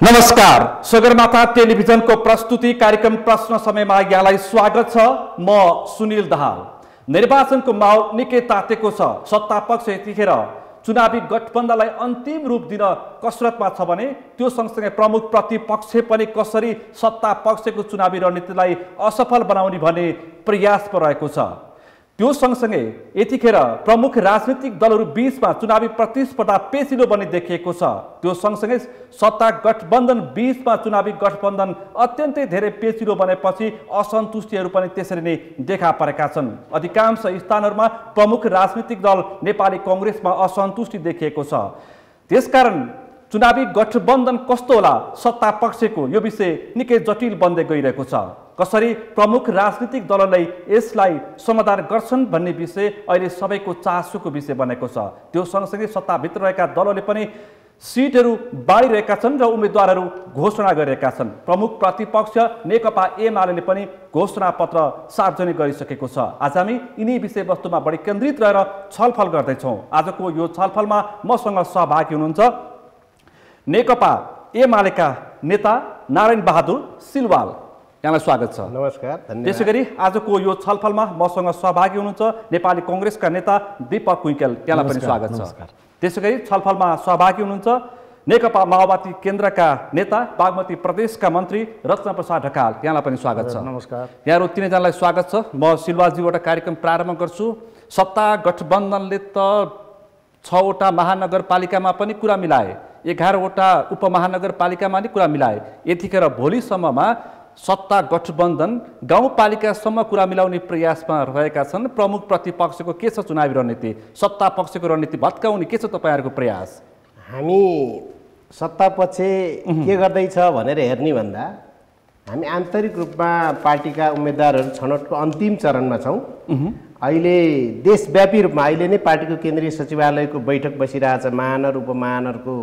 नमस्कार, सगरमाथा टेलिभिजनको प्रस्तुति कार्यक्रम प्रश्न समयमा यहाँलाई स्वागत छ। म सुनिल दाहाल। निर्वाचनको माहौल निकै तातेको छ। सत्तापक्ष यतिखेर चुनावी गठबन्धनलाई अन्तिम रूप दिन कसरतमा छ भने त्यो सँगसँगै प्रमुख प्रतिपक्ष पनि कसरी सत्तापक्षको चुनावी रणनीतिलाई असफल बनाउने भन्ने प्रयासमा रहेको छ। त्यो सँगसँगै यतिखेर प्रमुख राजनीतिक दलहरू बीचमा चुनावी प्रतिस्पर्धा पेचिलो बन्ने देखिएको छ। त्यो सँगसँगै सत्ता गठबन्धन बीचमा चुनावी गठबन्धन अत्यन्तै धेरै पेचिलो बनेपछि असन्तुष्टिहरू पनि त्यसरी नै देखा परेका छन्। अधिकांश स्थानहरूमा प्रमुख राजनीतिक दल नेपाली कांग्रेसमा असन्तुष्टि देखिएको छ। त्यसकारण चुनावी गठबन्धन कस्तो होला सत्तापक्षको, यो विषय निकै जटिल बन्दै गइरहेको छ। कसरी प्रमुख राजनीतिक दललाई यसलाई समाधान गर्छन् भन्ने विषय अहिले सबैको चासोको विषय बनेको छ। त्यो सँगसँगै सत्ताभित्र रहेका दलहरूले पनि सिटहरू बाँडिरहेका छन् र उम्मेदवारहरू घोषणा गरिरहेका छन्। प्रमुख प्रतिपक्ष नेकपा एमाले पनि घोषणा पत्र सार्वजनिक गरिसकेको छ। आज हामी यिनी विषयवस्तुमा बढी केन्द्रित रहेर छलफल गर्दैछौँ। आजको यो छलफलमा मसँग सहभागी हुनुहुन्छ नेकपा एमालेका नेता नारायण बहादुर सिलवाल, यहाँलाई स्वागत छ। नमस्कार, धन्यवाद। त्यसैगरी आजको यो छलफलमा मसँग सहभागी हुनुहुन्छ नेपाली कांग्रेसका नेता दीपक कुइकेल, यहाँलाई पनि स्वागत छ। त्यसैगरी छलफलमा सहभागी हुनुहुन्छ नेकपा माओवादी केन्द्रका नेता बागमती प्रदेशका मन्त्री रत्नप्रसाद ढकाल, यहाँलाई पनि स्वागत छ। नमस्कार। यहाँहरू तीनैजनालाई स्वागत छ। म सिलवालजीबाट कार्यक्रम प्रारम्भ गर्छु। सत्ता गठबन्धनले त 6वटा महानगरपालिकामा पनि कुरा मिलाए, 11वटा उपमहानगरपालिकामा पनि कुरा मिलाए। यतिखेर भोलिसम्ममा सत्ता गठबन्धन गाउँपालिकासम्म कुरा मिलाउने प्रयासमा रहेका छन्। प्रमुख प्रतिपक्षको के छ चुनावी रणनीति, सत्तापक्षको रणनीति भत्काउने के छ तपाईँहरूको प्रयास? हामी सत्तापक्ष के गर्दैछ भनेर हेर्ने भन्दा हामी आन्तरिक रूपमा पार्टीका उम्मेदवारहरू छनौटको अन्तिम चरणमा छौँ। अहिले देशव्यापी रूपमा अहिले नै पार्टीको केन्द्रीय सचिवालयको बैठक बसिरहेछ। महानगर उपमहानगरको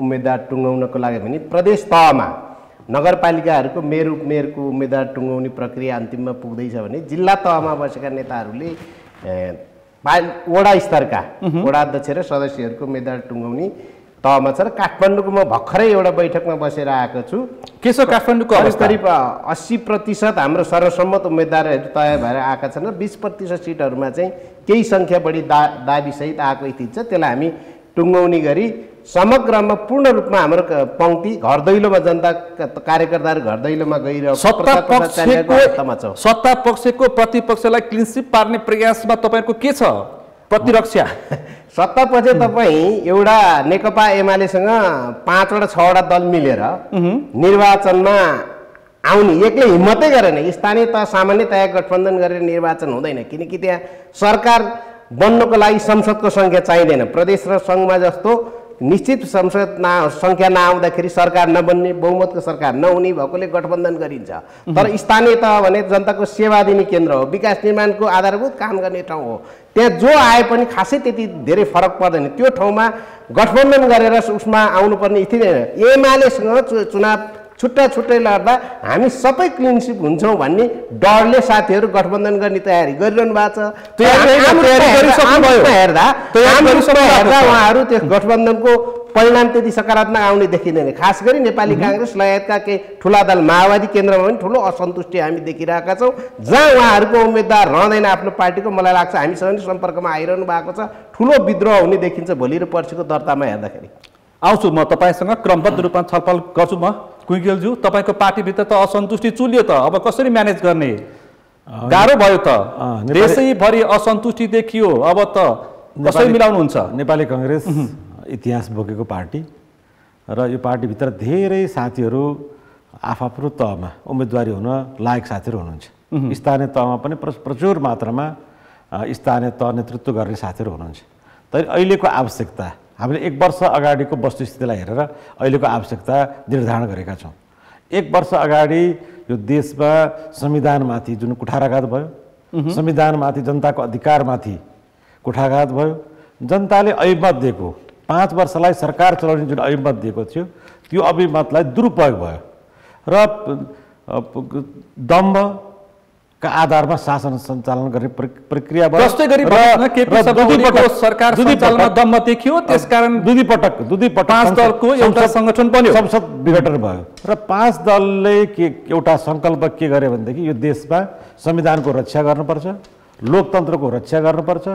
उम्मेदवार टुङ्गाउनको लागि भने प्रदेश तहमा नगरपालिकाहरूको मेयरको उम्मेदवार टुङ्गाउने प्रक्रिया अन्तिममा पुग्दैछ भने जिल्ला तहमा बसेका नेताहरूले वडा स्तरका वडा अध्यक्ष र सदस्यहरूको उम्मेदवार टुङ्गाउने तहमा छ। र काठमाडौँको म भर्खरै एउटा बैठकमा बसेर आएको छु। के छ काठमाडौँको अवस्था? करिब 80% हाम्रो सर्वसम्मत उम्मेदवारहरू तय भएर आएका छन् र 20% सिटहरूमा चाहिँ केही सङ्ख्या बढी दाबीसहित आएको स्थिति छ। त्यसलाई हामी टुङ्गाउने गरी समग्रमा पूर्ण रूपमा हाम्रो पंक्ति घर दैलोमा जनता कार्यकर्ताहरू घर दैलोमा गइरहेको सत्तापक्षको प्रतिपक्षलाई क्लिनसिप पार्ने प्रयासमा तपाईँको के छ प्रतिरक्षा? सत्तापक्ष तपाईँ एउटा नेकपा एमालेसँग 5वटा 6वटा दल मिलेर निर्वाचनमा आउने एक्लै हिम्मतै गरेन। स्थानीय तह सामान्यतया गठबन्धन गरेर निर्वाचन हुँदैन, किनकि त्यहाँ सरकार बन्नको लागि संसदको सङ्ख्या चाहिँदैन। प्रदेश र सङ्घमा जस्तो निश्चित संसद सङ्ख्या नआउँदाखेरि सरकार नबन्ने, बहुमतको सरकार नहुने भएकोले गठबन्धन गरिन्छ। तर स्थानीय तह भने जनताको सेवा दिने केन्द्र हो, विकास निर्माणको आधारभूत काम गर्ने ठाउँ हो। त्यहाँ जो आए पनि खासै त्यति धेरै फरक पर्दैन। त्यो ठाउँमा गठबन्धन गरेर उसमा आउनुपर्ने स्थिति होइन। एमालेसँग चुनाव छुट्टै लड्दा हामी सबै क्लिनसिप हुन्छौँ भन्ने डरले साथीहरू गठबन्धन गर्ने तयारी गरिरहनु भएको छ। हेर्दा उहाँहरू त्यस गठबन्धनको परिणाम त्यति सकारात्मक आउने देखिँदैन। खास गरी नेपाली कांग्रेस लगायतका केही ठुला दल माओवादी केन्द्रमा पनि ठुलो असन्तुष्टि हामी देखिरहेका छौँ। जहाँ उहाँहरूको उम्मेदवार रहँदैन आफ्नो पार्टीको, मलाई लाग्छ हामीसँग सम्पर्कमा आइरहनु भएको छ। ठुलो विद्रोह हुने देखिन्छ भोलि र पर्सिको दर्तामा हेर्दाखेरि। आउँछु म तपाईँसँग कृमबद्ध रूपमा छलफल गर्छु। म कुइकेलज्यू, तपाईँको पार्टीभित्र त असन्तुष्टि चुलियो त, अब कसरी म्यानेज गर्ने? गाह्रो भयो त, देशैभरि असन्तुष्टि देखियो, अब त कसरी मिलाउनुहुन्छ? नेपाली कांग्रेस इतिहास बोकेको पार्टी र यो पार्टीभित्र धेरै साथीहरू आफ्नो तहमा उम्मेदवारी हुन लायक साथीहरू हुनुहुन्छ। स्थानीय तहमा पनि प्रचुर मात्रामा स्थानीय तह नेतृत्व गर्ने साथीहरू हुनुहुन्छ। तर अहिलेको आवश्यकता हामीले 1 वर्ष अगाडिको वस्तुस्थितिलाई हेरेर अहिलेको आवश्यकता निर्धारण गरेका छौँ। 1 वर्ष अगाडि यो देशमा संविधानमाथि जुन कुठाराघात भयो, संविधानमाथि जनताको अधिकारमाथि कुठाराघात भयो, जनताले अभिमत दिएको 5 वर्षलाई सरकार चलाउने जुन अभिमत दिएको थियो त्यो अभिमतलाई दुरुपयोग भयो र दम्भ का आधारमा शासन सञ्चालन गर्ने प्रक्रिया भयो। जस्तै गरी केपी शर्मा ओलीको सरकार सञ्चालनमा दम्म देखियो, त्यसकारण दुई पटक 5 दलको एउटा संगठन बन्यो, संसद विघटन भयो र 5 दलले एउटा संकल्प के गरे भनेदेखि यो देशमा संविधानको रक्षा गर्नुपर्छ, लोकतन्त्रको रक्षा गर्नुपर्छ,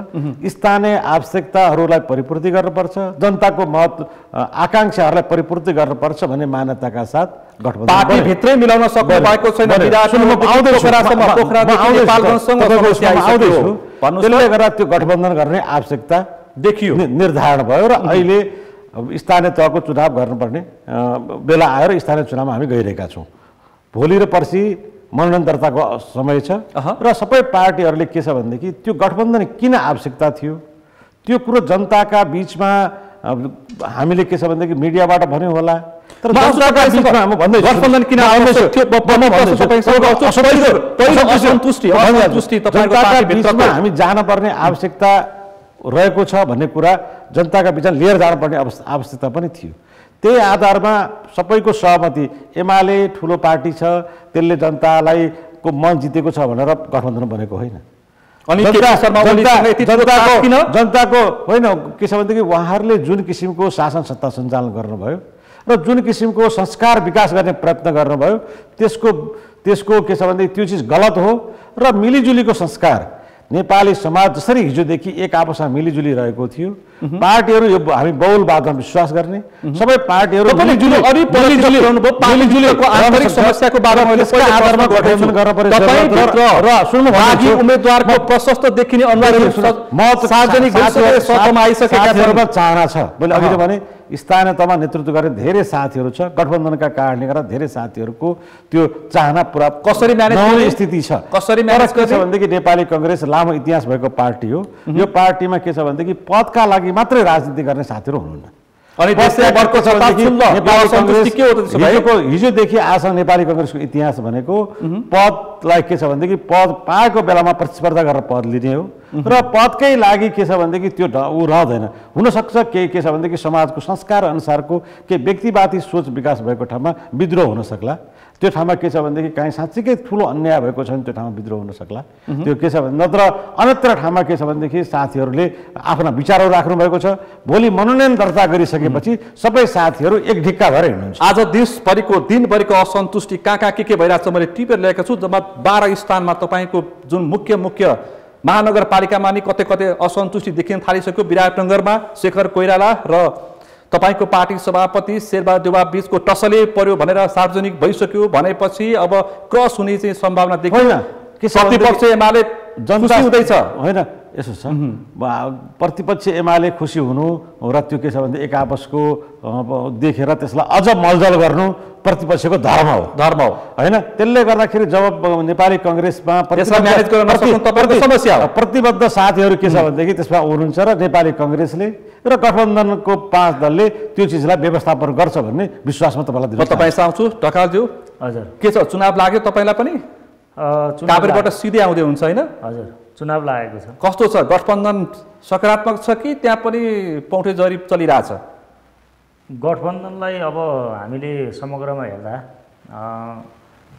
स्थानीय आवश्यकताहरूलाई परिपूर्ति गर्नुपर्छ, जनताको आकांक्षाहरूलाई परिपूर्ति गर्नुपर्छ भन्ने मान्यताका साथ गठबन्धन पार्टी भित्रै मिलाउन सक्नु भएको छैन। त्यसले गर्दा त्यो गठबन्धन गर्ने आवश्यकता देखियो, निर्धारण भयो र अहिले स्थानीय तहको चुनाव गर्नुपर्ने बेला आयो र स्थानीय चुनावमा हामी गइरहेका छौँ। भोलि र पर्सि मनोनयन दर्ताको समय छ र सबै पार्टीहरूले के छ भनेदेखि त्यो गठबन्धन किन आवश्यकता थियो त्यो कुरो जनताका बिचमा हामीले के छ भनेदेखि मिडियाबाट भन्यौँ होला, तर जनताका बिचमा हामी भन्दै गठबन्धन किन आवश्यक थियो हामी जानुपर्ने आवश्यकता रहेको छ भन्ने कुरा जनताका बिचमा लिएर जानुपर्ने आवश्यकता पनि थियो। त्यही आधारमा सबैको सहमति, एमाले ठुलो पार्टी छ, त्यसले जनतालाई को मन जितेको छ भनेर गठबन्धन बनेको होइन। अनि जनताको होइन के छ भनेदेखि उहाँहरूले जुन किसिमको शासन सत्ता सञ्चालन गर्नुभयो र जुन किसिमको संस्कार विकास गर्ने प्रयत्न गर्नुभयो त्यसको के छ भनेदेखि त्यो चिज गलत हो र मिलिजुलीको संस्कार नेपाली समाज जसरी हिजोदेखि एक आपसमा मिलिजुली रहेको थियो, पार्टीहरू यो हामी बहुलवादमा विश्वास गर्ने सबै पार्टीहरू समस्याको बारेमा आधारमा गठबन्धन गर्न पर्यो। उम्मेदवारको प्रशस्त देखिने सार्वजनिक चाहना छ। मैले अघि भने स्थानीय तहमा नेतृत्व गर्ने धेरै साथीहरू छ, गठबन्धनका कारणले गर्दा धेरै साथीहरूको त्यो चाहना पुरा कसरी म्यानेज गर्ने स्थिति छ। कसरी म्यानेज के छ भनेदेखि नेपाली कांग्रेस लामो इतिहास भएको पार्टी हो। यो पार्टीमा के छ भनेदेखि पदका लागि मात्रै राजनीति गर्ने साथीहरू हुनुहुन्न। अनि हिजोदेखि आजसम्म नेपाली कांग्रेसको इतिहास भनेको पदलाई के छ भनेदेखि पद पाएको बेलामा प्रतिस्पर्धा गरेर पद लिने हो र पदकै लागि के छ भनेदेखि त्यो ऊ रहँदैन। हुनसक्छ केही के छ भनेदेखि समाजको संस्कार अनुसारको केही व्यक्तिवादी सोच विकास भएको ठाउँमा विद्रोह हुन सक्ला, त्यो ठाउँमा के छ भनेदेखि काहीँ साँच्चीकै ठुलो अन्याय भएको छ भने त्यो ठाउँमा विद्रोह हुन सक्ला। त्यो के छ भने नत्र अन्यत्र ठाउँमा के छ भनेदेखि साथीहरूले आफ्ना विचारहरू राख्नु भएको छ। भोलि मनोनयन दर्ता गरिसकेपछि सबै साथीहरू एक ढिक्का भएर हिँड्नुहुन्छ। आज दिनभरिको असन्तुष्टि कहाँ के भइरहेको छ मैले टिपेर ल्याएको छु। जम्मा 12 स्थानमा तपाईँको जुन मुख्य महानगरपालिकामा नि कतै असन्तुष्टि देखिन थालिसक्यो। विराटनगरमा शेखर कोइराला र तपाईको पार्टी सभापति शेरबहादुर बीचको टसले पर्यो भनेर सार्वजनिक भइसक्यो भनेपछि अब क्रस हुने चाहिँ सम्भावना देखिन्छ। प्रतिपक्ष एमाले खुसी हुँदैछ होइन, यसो छ प्रतिपक्ष एमाले खुसी हुनु र त्यो के छ भने एक आपसको देखेर त्यसलाई अझ मलजल गर्नु प्रतिपक्षको धर्म हो होइन। त्यसले गर्दाखेरि जब नेपाली कांग्रेसमा प्रतिबद्ध साथीहरू के छ भनेदेखि त्यसमा हुनुहुन्छ र नेपाली कांग्रेसले र गठबन्धनको 5 दलले त्यो चिजलाई व्यवस्थापन गर्छ भन्ने विश्वासमा तपाईँलाई दिनु। तपाईँसँग आउँछु ढकालज्यू। हजुर, के छ चुनाव लाग्यो तपाईँलाई पनि? काभ्रेबाट सिधै आउँदै हुन्छ होइन? हजुर, चुनाव लागेको छ। कस्तो छ गठबन्धन, सकारात्मक छ कि त्यहाँ पनि पौठे जरिब चलिरहेछ? गठबन्धनलाई अब हामीले समग्रमा हेर्दा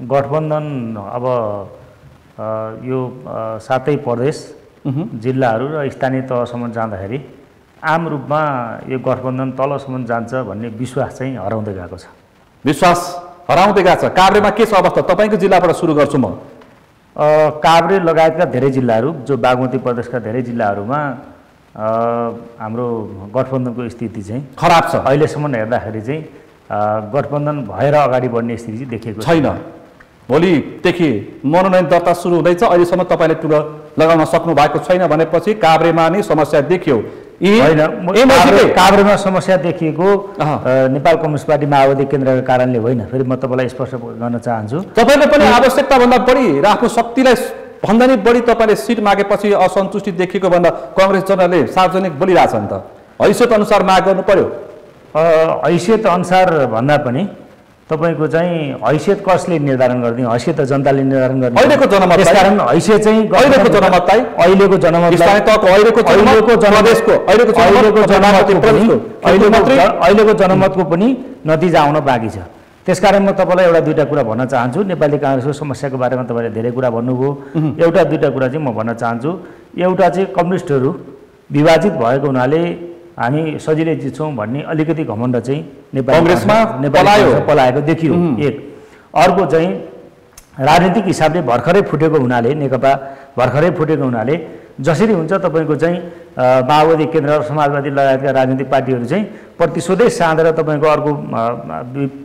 गठबन्धन अब यो 7 प्रदेश जिल्लाहरू र स्थानीय तहसम्म जाँदाखेरि आम रूपमा यो गठबन्धन तलसम्म जान्छ भन्ने विश्वास चाहिँ हराउँदै गएको छ। विश्वास हराउँदै गएको छ। काभ्रेमा के छ अवस्था? तपाईँको जिल्लाबाट सुरु गर्छु म। काभ्रे लगायतका धेरै जिल्लाहरू, जो बागमती प्रदेशका धेरै जिल्लाहरूमा हाम्रो गठबन्धनको स्थिति चाहिँ खराब छ। अहिलेसम्म हेर्दाखेरि चाहिँ गठबन्धन भएर अगाडि बढ्ने स्थिति चाहिँ देखेको छैन। भोलिदेखि मनोनयन दर्ता सुरु हुँदैछ, अहिलेसम्म तपाईँले टुलो लगाउन सक्नु भएको छैन भनेपछि काभ्रेमा नै समस्या देखियो। काभ्रेमा समस्या देखिएको नेपाल कम्युनिस्ट पार्टी माओवादी केन्द्रका कारणले होइन। फेरि म तपाईँलाई स्पष्ट गर्न चाहन्छु, तपाईँले पनि आवश्यकताभन्दा बढी र आफ्नो शक्तिलाई भन्दा नि बढी तपाईँले सिट मागेपछि असन्तुष्टि देखिएको भन्दा कङ्ग्रेस जनले सार्वजनिक बोलिरहेछ नि त। हैसियत अनुसार माग गर्नु पर्यो। हैसियत अनुसार भन्दा पनि तपाईको चाहिँ हैसियत कसले निर्धारण गर्दिन्छ? हैसियत त जनताले निर्धारण गर्छ। अहिलेको जनमत, त्यसकारण हैसियत चाहिँ अहिलेको जनमतलाई अहिलेको जनमत स्थानीय तहको अहिलेको जनमतको पनि नतिजा आउन बाँकी छ। त्यसकारण म तपाईँलाई एउटा दुईटा कुरा भन्न चाहन्छु। नेपाली काङ्ग्रेसको समस्याको बारेमा तपाईँले धेरै कुरा भन्नुभयो, एउटा दुईटा कुरा चाहिँ म भन्न चाहन्छु। एउटा चाहिँ कम्युनिस्टहरू विभाजित भएको हुनाले हामी सजिलै जित्छौँ भन्ने अलिकति घमण्ड चाहिँ काङ्ग्रेसमा पलाएको देखियो एक। अर्को चाहिँ राजनीतिक हिसाबले भर्खरै फुटेको हुनाले, नेकपा भर्खरै फुटेको हुनाले जसरी हुन्छ तपाईँको चाहिँ माओवादी केन्द्र समाजवादी लगायतका राजनीतिक पार्टीहरू चाहिँ प्रतिशोधै साँधेर तपाईँको अर्को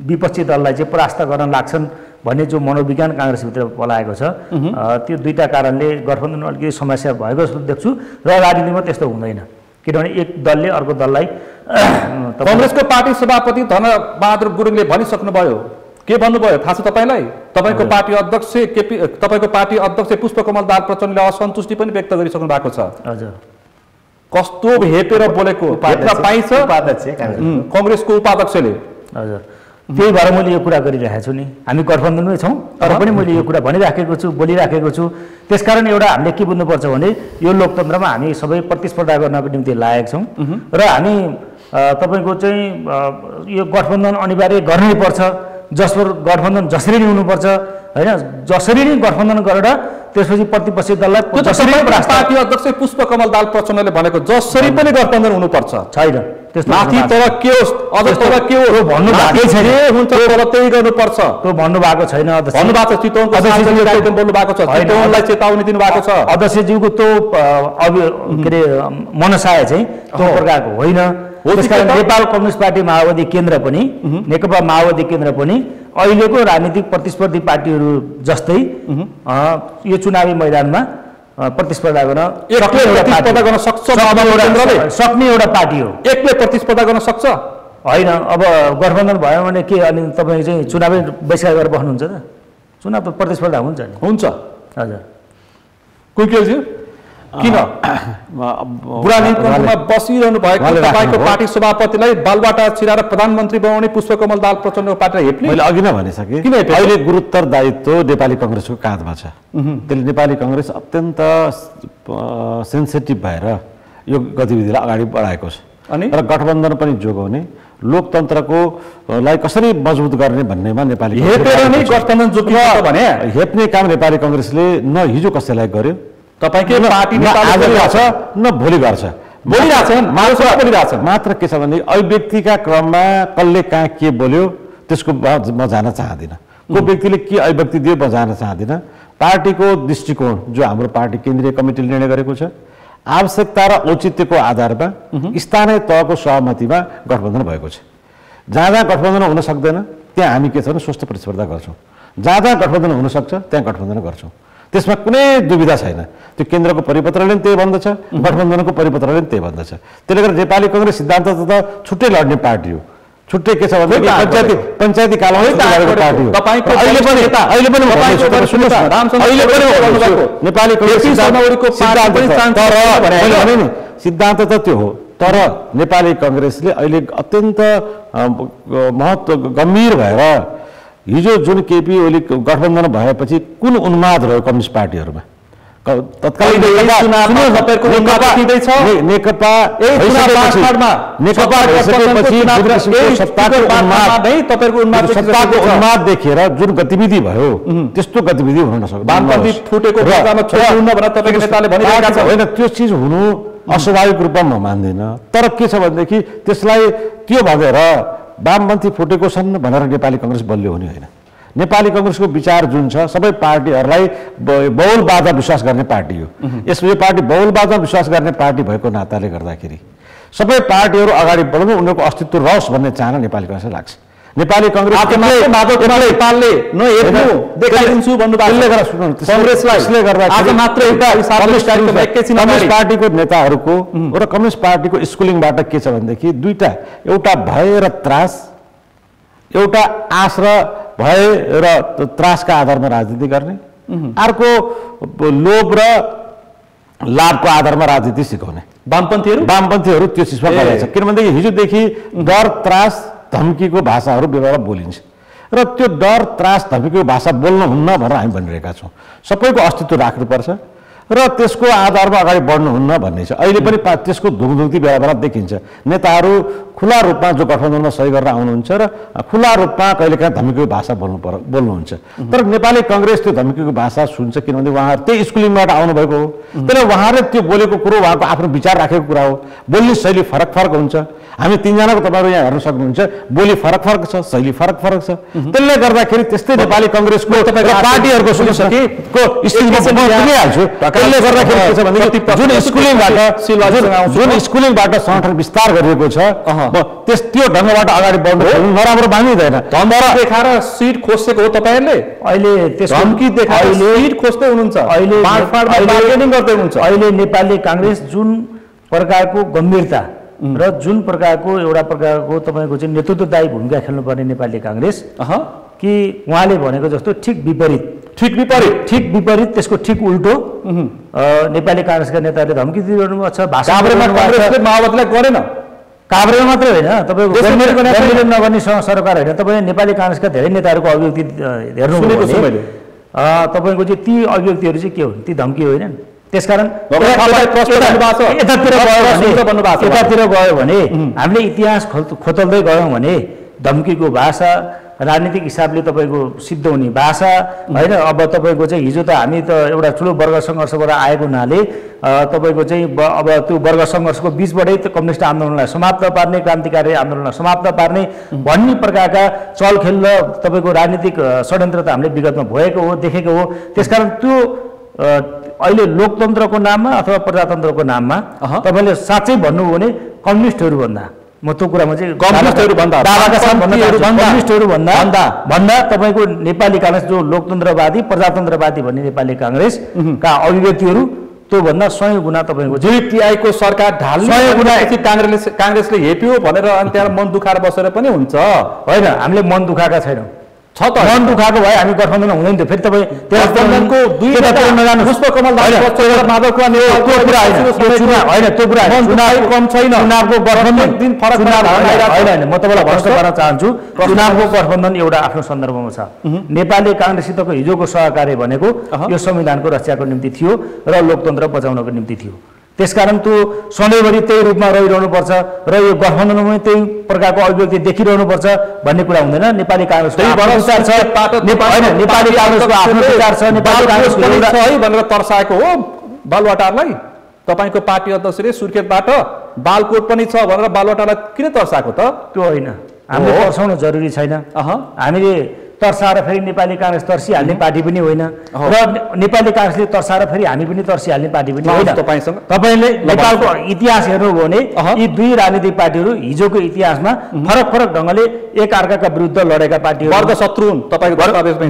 विपक्षी दललाई चाहिँ परास्त गर्न लाग्छन् भन्ने जो मनोविज्ञान काङ्ग्रेसभित्र पलाएको छ, त्यो दुईटा कारणले गठबन्धनमा अलिकति समस्या भएको जस्तो देख्छु। र राजनीतिमा त्यस्तो हुँदैन, किनभने एक दलले अर्को दललाई काङ्ग्रेसको पार्टी सभापति धनबहादुर गुरुङले भनिसक्नुभयो। के भन्नुभयो थाहा छ तपाईँलाई? तपाईँको पार्टी अध्यक्ष तपाईँको पार्टी अध्यक्ष पुष्पकमल दाहाल प्रचण्डले असन्तुष्टि पनि व्यक्त गरिसक्नु भएको छ। हजुर, कस्तो हेपेर बोलेको पाइन्छ काङ्ग्रेसको उपाध्यक्षले। हजुर, त्यही भएर मैले यो कुरा गरिरहेको छु नि। हामी गठबन्धनमै छौँ तर पनि मैले यो कुरा भनिराखेको छु, बोलिराखेको छु। त्यसकारण एउटा हामीले के बुझ्नुपर्छ भने यो लोकतन्त्रमा हामी सबै प्रतिस्पर्धा गर्नको निम्ति लागेका छौँ र हामी तपाईँको चाहिँ यो गठबन्धन अनिवार्य गर्नै पर्छ। जसको गठबन्धन जसरी नै हुनुपर्छ होइन, जसरी नै गठबन्धन गरेर त्यसपछि प्रतिपक्षी दललाई पार्टी अध्यक्ष पुष्पकमल दाहाल प्रचण्डले भनेको जसरी पनि गठबन्धन हुनुपर्छ छैन। त्यस्तो माथि तर के होस् अझ तर के हो भन्नुभएको छैन, हुन्छ तर त्यही गर्नुपर्छ त्यो भन्नुभएको छैन। भन्नुभएको छ चितवनको कार्यक्रम बोल्नु भएको छ, चितवनलाई चेतावनी दिनुभएको छ। अध्यक्षज्यूको त्यो के अरे मनसाय चाहिँ त्यो प्रकारको होइन। त्यसकारण नेपाल कम्युनिस्ट पार्टी माओवादी केन्द्र पनि, नेकपा माओवादी केन्द्र पनि अहिलेको राजनीतिक प्रतिस्पर्धी पार्टीहरू जस्तै यो चुनावी मैदानमा प्रतिस्पर्धा गर्न सक्ने एउटा पार्टी हो। एकले प्रतिस्पर्धा गर्न सक्छ होइन। अब गठबन्धन भयो भने के अनि तपाईँ चाहिँ चुनावै बहिष्कार गरेर बस्नुहुन्छ त? चुनाव त प्रतिस्पर्धा हुन्छ नि। हुन्छ। हजुर, कुइकेलज्यू किन बुढा नीतिमा बसिरहनु भएको तपाईँको पार्टी सभापतिलाई बालबाटा छिराएर प्रधानमन्त्री बनाउने पुष्पकमल दाहाल प्रचण्डको पार्टीलाई हेप्ने? मैले अघि नै भनिसकेँ, अहिले गुरुत्तर दायित्व नेपाली काङ्ग्रेसको काँधमा छ। त्यसले नेपाली काङ्ग्रेस अत्यन्त सेन्सिटिभ भएर यो गतिविधिलाई अगाडि बढाएको छ अनि र गठबन्धन पनि जोगाउने, लोकतन्त्रको लाई कसरी मजबुत गर्ने भन्नेमा नेपाली गठबन्धन जोगिन्छ भने हेप्ने काम नेपाली काङ्ग्रेसले न हिजो कसैलाई गर्यो, तपाईँकै पार्टी आज गर्छ न भोलि गर्छ, बोलिरहेछ। मात्र के छ भने अभिव्यक्तिका क्रममा कसले कहाँ के बोल्यो त्यसको म जान चाहदिनँ। को व्यक्तिले के अभिव्यक्ति दियो म जान चाहदिनँ। पार्टीको दृष्टिकोण जो हाम्रो पार्टी केन्द्रीय कमिटीले निर्णय गरेको छ, आवश्यकता र औचित्यको आधारमा स्थानीय तहको सहमतिमा गठबन्धन भएको छ। जहाँ जहाँ गठबन्धन हुन सक्दैन त्यहाँ हामी के छ भने स्वस्थ प्रतिस्पर्धा गर्छौँ, जहाँ जहाँ गठबन्धन हुनसक्छ त्यहाँ गठबन्धन गर्छौँ। त्यसमा कुनै दुविधा छैन। त्यो केन्द्रको परिपत्रले पनि त्यही भन्दछ, गठबन्धनको परिपत्रले पनि त्यही भन्दछ। त्यसले गर्दा नेपाली काङ्ग्रेस सिद्धान्त त छुट्टै लड्ने पार्टी हो। छुट्टै के छ भने पञ्चायती कालमै पार्टी हो। नेपाली सिद्धान्त त त्यो हो, तर नेपाली काङ्ग्रेसले अहिले अत्यन्त गम्भीर भएर हिजो जुन केपी ओली गठबन्धन भएपछि कुन उन्माद रह्यो कम्युनिस्ट पार्टीहरूमा तत्कालीन उन्माद देखेर जुन गतिविधि भयो त्यस्तो गतिविधि हुन नसक्छ। होइन, त्यो चिज हुनु अस्वाभाविक रूपमा म मान्दिनँ। तर के छ भनेदेखि त्यसलाई त्यो भनेर वामपन्थी फुटेको छन् भनेर नेपाली काङ्ग्रेस बलियो हुने होइन। नेपाली काङ्ग्रेसको विचार जुन छ सबै पार्टीहरूलाई बहुलवादमा विश्वास गर्ने पार्टी हो। यसमा यो पार्टी बहुलवादमा विश्वास गर्ने पार्टी भएको नाताले गर्दाखेरि सबै पार्टीहरू अगाडि बढ्नु, उनीहरूको अस्तित्व रहोस् भन्ने चाहना नेपाली काङ्ग्रेसलाई लाग्छ। नेपाली काङ्ग्रेस पार्टीको नेताहरूको र कम्युनिस्ट पार्टीको स्कुलिङबाट के छ भनेदेखि दुईटा, एउटा भय र त्रास, एउटा आश र भय र त्रासका आधारमा राजनीति गर्ने, अर्को लोभ र लाभको आधारमा राजनीति सिकाउने। वामपन्थीहरू त्यो चिजमा गरेको छ। किनभनेदेखि हिजोदेखि डर, त्रास, धम्कीको भाषाहरू व्यवहार बोलिन्छ र त्यो डर, त्रास, धम्कीको भाषा बोल्नुहुन्न भनेर हामी भनिरहेका छौँ। सबैको अस्तित्व राख्नुपर्छ र त्यसको आधारमा अगाडि बढ्नुहुन्न भन्ने छ। अहिले पनि त्यसको धुङधुङ्ती बेला बेला देखिन्छ। नेताहरू खुला रूपमा जो गठबन्धनमा सही गरेर आउनुहुन्छ र खुला रूपमा कहिलेकाहीँ धम्कीको भाषा बोल्नुहुन्छ। तर नेपाली काङ्ग्रेस त्यो धम्कीको भाषा सुन्छ, किनभने उहाँहरू त्यही स्कुलिङबाट आउनुभएको हो। तर उहाँहरूले त्यो बोलेको कुरो उहाँको आफ्नो विचार राखेको कुरा हो। बोल्ने शैली फरक फरक हुन्छ। हामी तिनजनाको तपाईँहरू यहाँ हेर्न सक्नुहुन्छ, बोली फरक फरक छ, शैली फरक फरक छ। त्यसले गर्दाखेरि त्यस्तै नेपाली काङ्ग्रेसको पार्टीहरूको सुनिसकेको स्थितिमा पुगिहाल्छु। त्यसले गर्दाखेरि के छ भनेदेखि जुन स्कुलिङबाट संगठन विस्तार गरिएको छ त्यो ढङ्गबाट अगाडि बढ्नु नराम्रो मानिँदैन। धमकी देखाएर सिट खोसेको हो तपाईँहरूले, अहिले धम्की देखाएर सिट खोज्दै हुनुहुन्छ, अहिले बार्गेनिङ गर्दै हुनुहुन्छ। अहिले नेपाली काङ्ग्रेस जुन प्रकारको गम्भीरता र जुन प्रकारको एउटा प्रकारको तपाईँको चाहिँ नेतृत्वदायी भूमिका खेल्नुपर्ने नेपाली काङ्ग्रेस कि उहाँले भनेको जस्तो ठिक विपरीत त्यसको ठिक उल्टो नेपाली काङ्ग्रेसका नेताहरूले धम्की दिइरहनु भएको छ। माओवादीलाई गरेन, काभ्रेमा मात्रै होइन, तपाईँको नगर्ने सरकार होइन, तपाईँले नेपाली काङ्ग्रेसका धेरै नेताहरूको अभिव्यक्ति हेर्नुभयो भने तपाईँको चाहिँ ती अभिव्यक्तिहरू चाहिँ के हुन्, ती धम्की होइनन्। त्यसकारण यतातिर गयो भने हामीले इतिहास खोतल्दै गयौँ भने धम्कीको भाषा, राजनीतिक हिसाबले तपाईँको सिद्ध हुने भाषा होइन। अब तपाईँको चाहिँ हिजो त हामी त एउटा ठुलो वर्ग सङ्घर्षबाट आएको हुनाले तपाईँको चाहिँ अब त्यो वर्ग सङ्घर्षको बिचबाटै त कम्युनिस्ट आन्दोलनलाई समाप्त पार्ने, क्रान्तिकारी आन्दोलनलाई समाप्त पार्ने भन्ने प्रकारका चलखेल र तपाईँको राजनीतिक षड्यन्त्र त हामीले विगतमा भएको हो, देखेको हो। त्यसकारण त्यो अहिले लोकतन्त्रको नाममा अथवा प्रजातन्त्रको नाममा तपाईँले साँच्चै भन्नुभयो भने कम्युनिस्टहरूभन्दा म त्यो कुरामा चाहिँ भन्दा तपाईँको नेपाली काङ्ग्रेस जो लोकतन्त्रवादी प्रजातन्त्रवादी भन्ने नेपाली काङ्ग्रेसका अभिव्यक्तिहरू त्योभन्दा 100 गुणा तपाईँको जीटीआईको सरकार ढाल्ने 100 गुणा काङ्ग्रेसले हेप्यो भनेर अनि त्यहाँ मन दुखाएर बसेर पनि हुन्छ होइन। हामीले मन दुखाएका छैनौँ, छ त मन दुखाएको भए हामी गठबन्धन हुँदैन थियो। फेरि तपाईँ गठबन्धनको दुई नजानु पुष्पकमल माधवको होइन, त्यो कुरा कम छैन। चुनावको गठबन्धन दिन फरक होइन। म तपाईँलाई भरोसा गर्न चाहन्छु, चुनावको गठबन्धन एउटा आफ्नो सन्दर्भमा छ। नेपाली काङ्ग्रेससितको हिजोको सहकार्य भनेको यो संविधानको रक्षाको निम्ति थियो र लोकतन्त्र बचाउनको निम्ति थियो। त्यसकारण त्यो सधैँभरि त्यही रूपमा रहिरहनुपर्छ र यो गठबन्धनमा त्यही प्रकारको अभिव्यक्ति देखिरहनुपर्छ भन्ने कुरा हुँदैन। नेपाली काङ्ग्रेसको आफ्नो विचार छ, नेपाली काङ्ग्रेसको आफ्नो विचार छ, नेपाली काङ्ग्रेसको है भनेर तर्साएको हो बालुवाटारलाई। तपाईँको पार्टी अध्यक्षले सुर्खेतबाट बालकोट पनि छ भनेर बालुवाटारलाई किन तर्साएको त? त्यो होइन, हामीले तर्साउन जरुरी छैन। हामीले तर्साएर फेरि नेपाली काङ्ग्रेस तर्सिहाल्ने पार्टी पनि होइन र नेपाली काङ्ग्रेसले तर्साएर फेरि हामी पनि तर्सिहाल्ने पार्टी पनि होइन। तपाईँले नेपालको इतिहास हेर्नुभयो भने यी दुई राजनीतिक पार्टीहरू हिजोको इतिहासमा फरक फरक ढङ्गले एक अर्काका विरुद्ध लडेका पार्टीहरू, वर्ग शत्रु हुन्। तपाईँको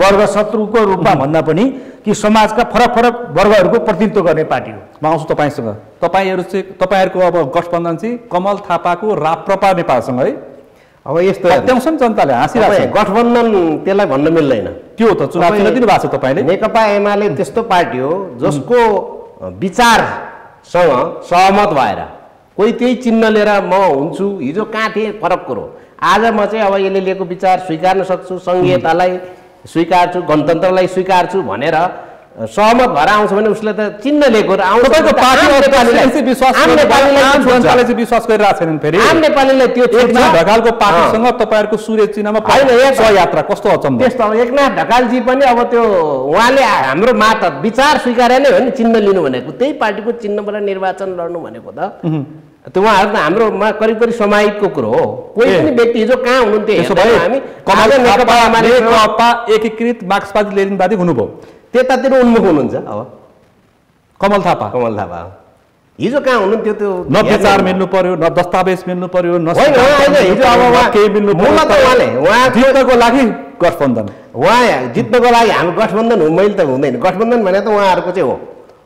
वर्ग शत्रुको रूपमा भन्दा पनि कि समाजका फरक फरक वर्गहरूको प्रतिनिधित्व गर्ने पार्टी हो। म आउँछु तपाईँसँग। तपाईँहरूको अब गठबन्धन चाहिँ कमल थापाको राप्रपा नेपालसँग है। अब यस्तो सत्याउँछन् जनताले हाँसिरहेको गठबन्धन त्यसलाई भन्न मिल्दैन। के हो त? चुनाव चिन्ह दिनु भएको छ तपाईँले। नेकपा एमाले त्यस्तो पार्टी हो जसको विचारसँग सहमत भएर कोही त्यही चिन्ह लिएर म हुन्छु। हिजो कहाँ थिएँ फरक कुरो, आज म चाहिँ अब यसले लिएको विचार स्वीकार्न सक्छु, सङ्घीयतालाई स्वीकार्छु, गणतन्त्रलाई स्वीकार्छु भनेर सहमत भएर आउँछ भने उसले त चिन्ह लिएको र आउँछ। विश्वास गरिरहेको छैनन्। फेरि आम नेपालीलाई त्यो ढकालको पार्टीसँग तपाईँहरूको सूर्य चिन्हमा यात्रा कस्तो अचम्म। त्यस्तो एकनाथ ढकालजी पनि अब त्यो उहाँले हाम्रो मात्र विचार स्वीकारे नै हो नि चिन्ह लिनु भनेको। त्यही पार्टीको चिन्हबाट निर्वाचन लड्नु भनेको त त्यो उहाँहरू त हाम्रोमा करिब करिब समाहितको कुरो हो। कोही पनि व्यक्ति हिजो कहाँ हुनुहुन्थ्यो हामी नेकपा एकीकृत मार्क्सवादी लेनिनवादी हुनुभयो, त्यतातिर उन्मुख हुनुहुन्छ। अब कमल थापा हिजो कहाँ हुनुहुन्थ्यो? त्यो न विचार मिल्नु पर्यो, न दस्तावेज मिल्नु पर्यो, न हिजो अब केही मिल्नु उहाँ जित्नको लागि गठबन्धन, उहाँ जित्नको लागि हाम्रो गठबन्धन मैले त हुँदैन। गठबन्धन भने त उहाँहरूको चाहिँ हो।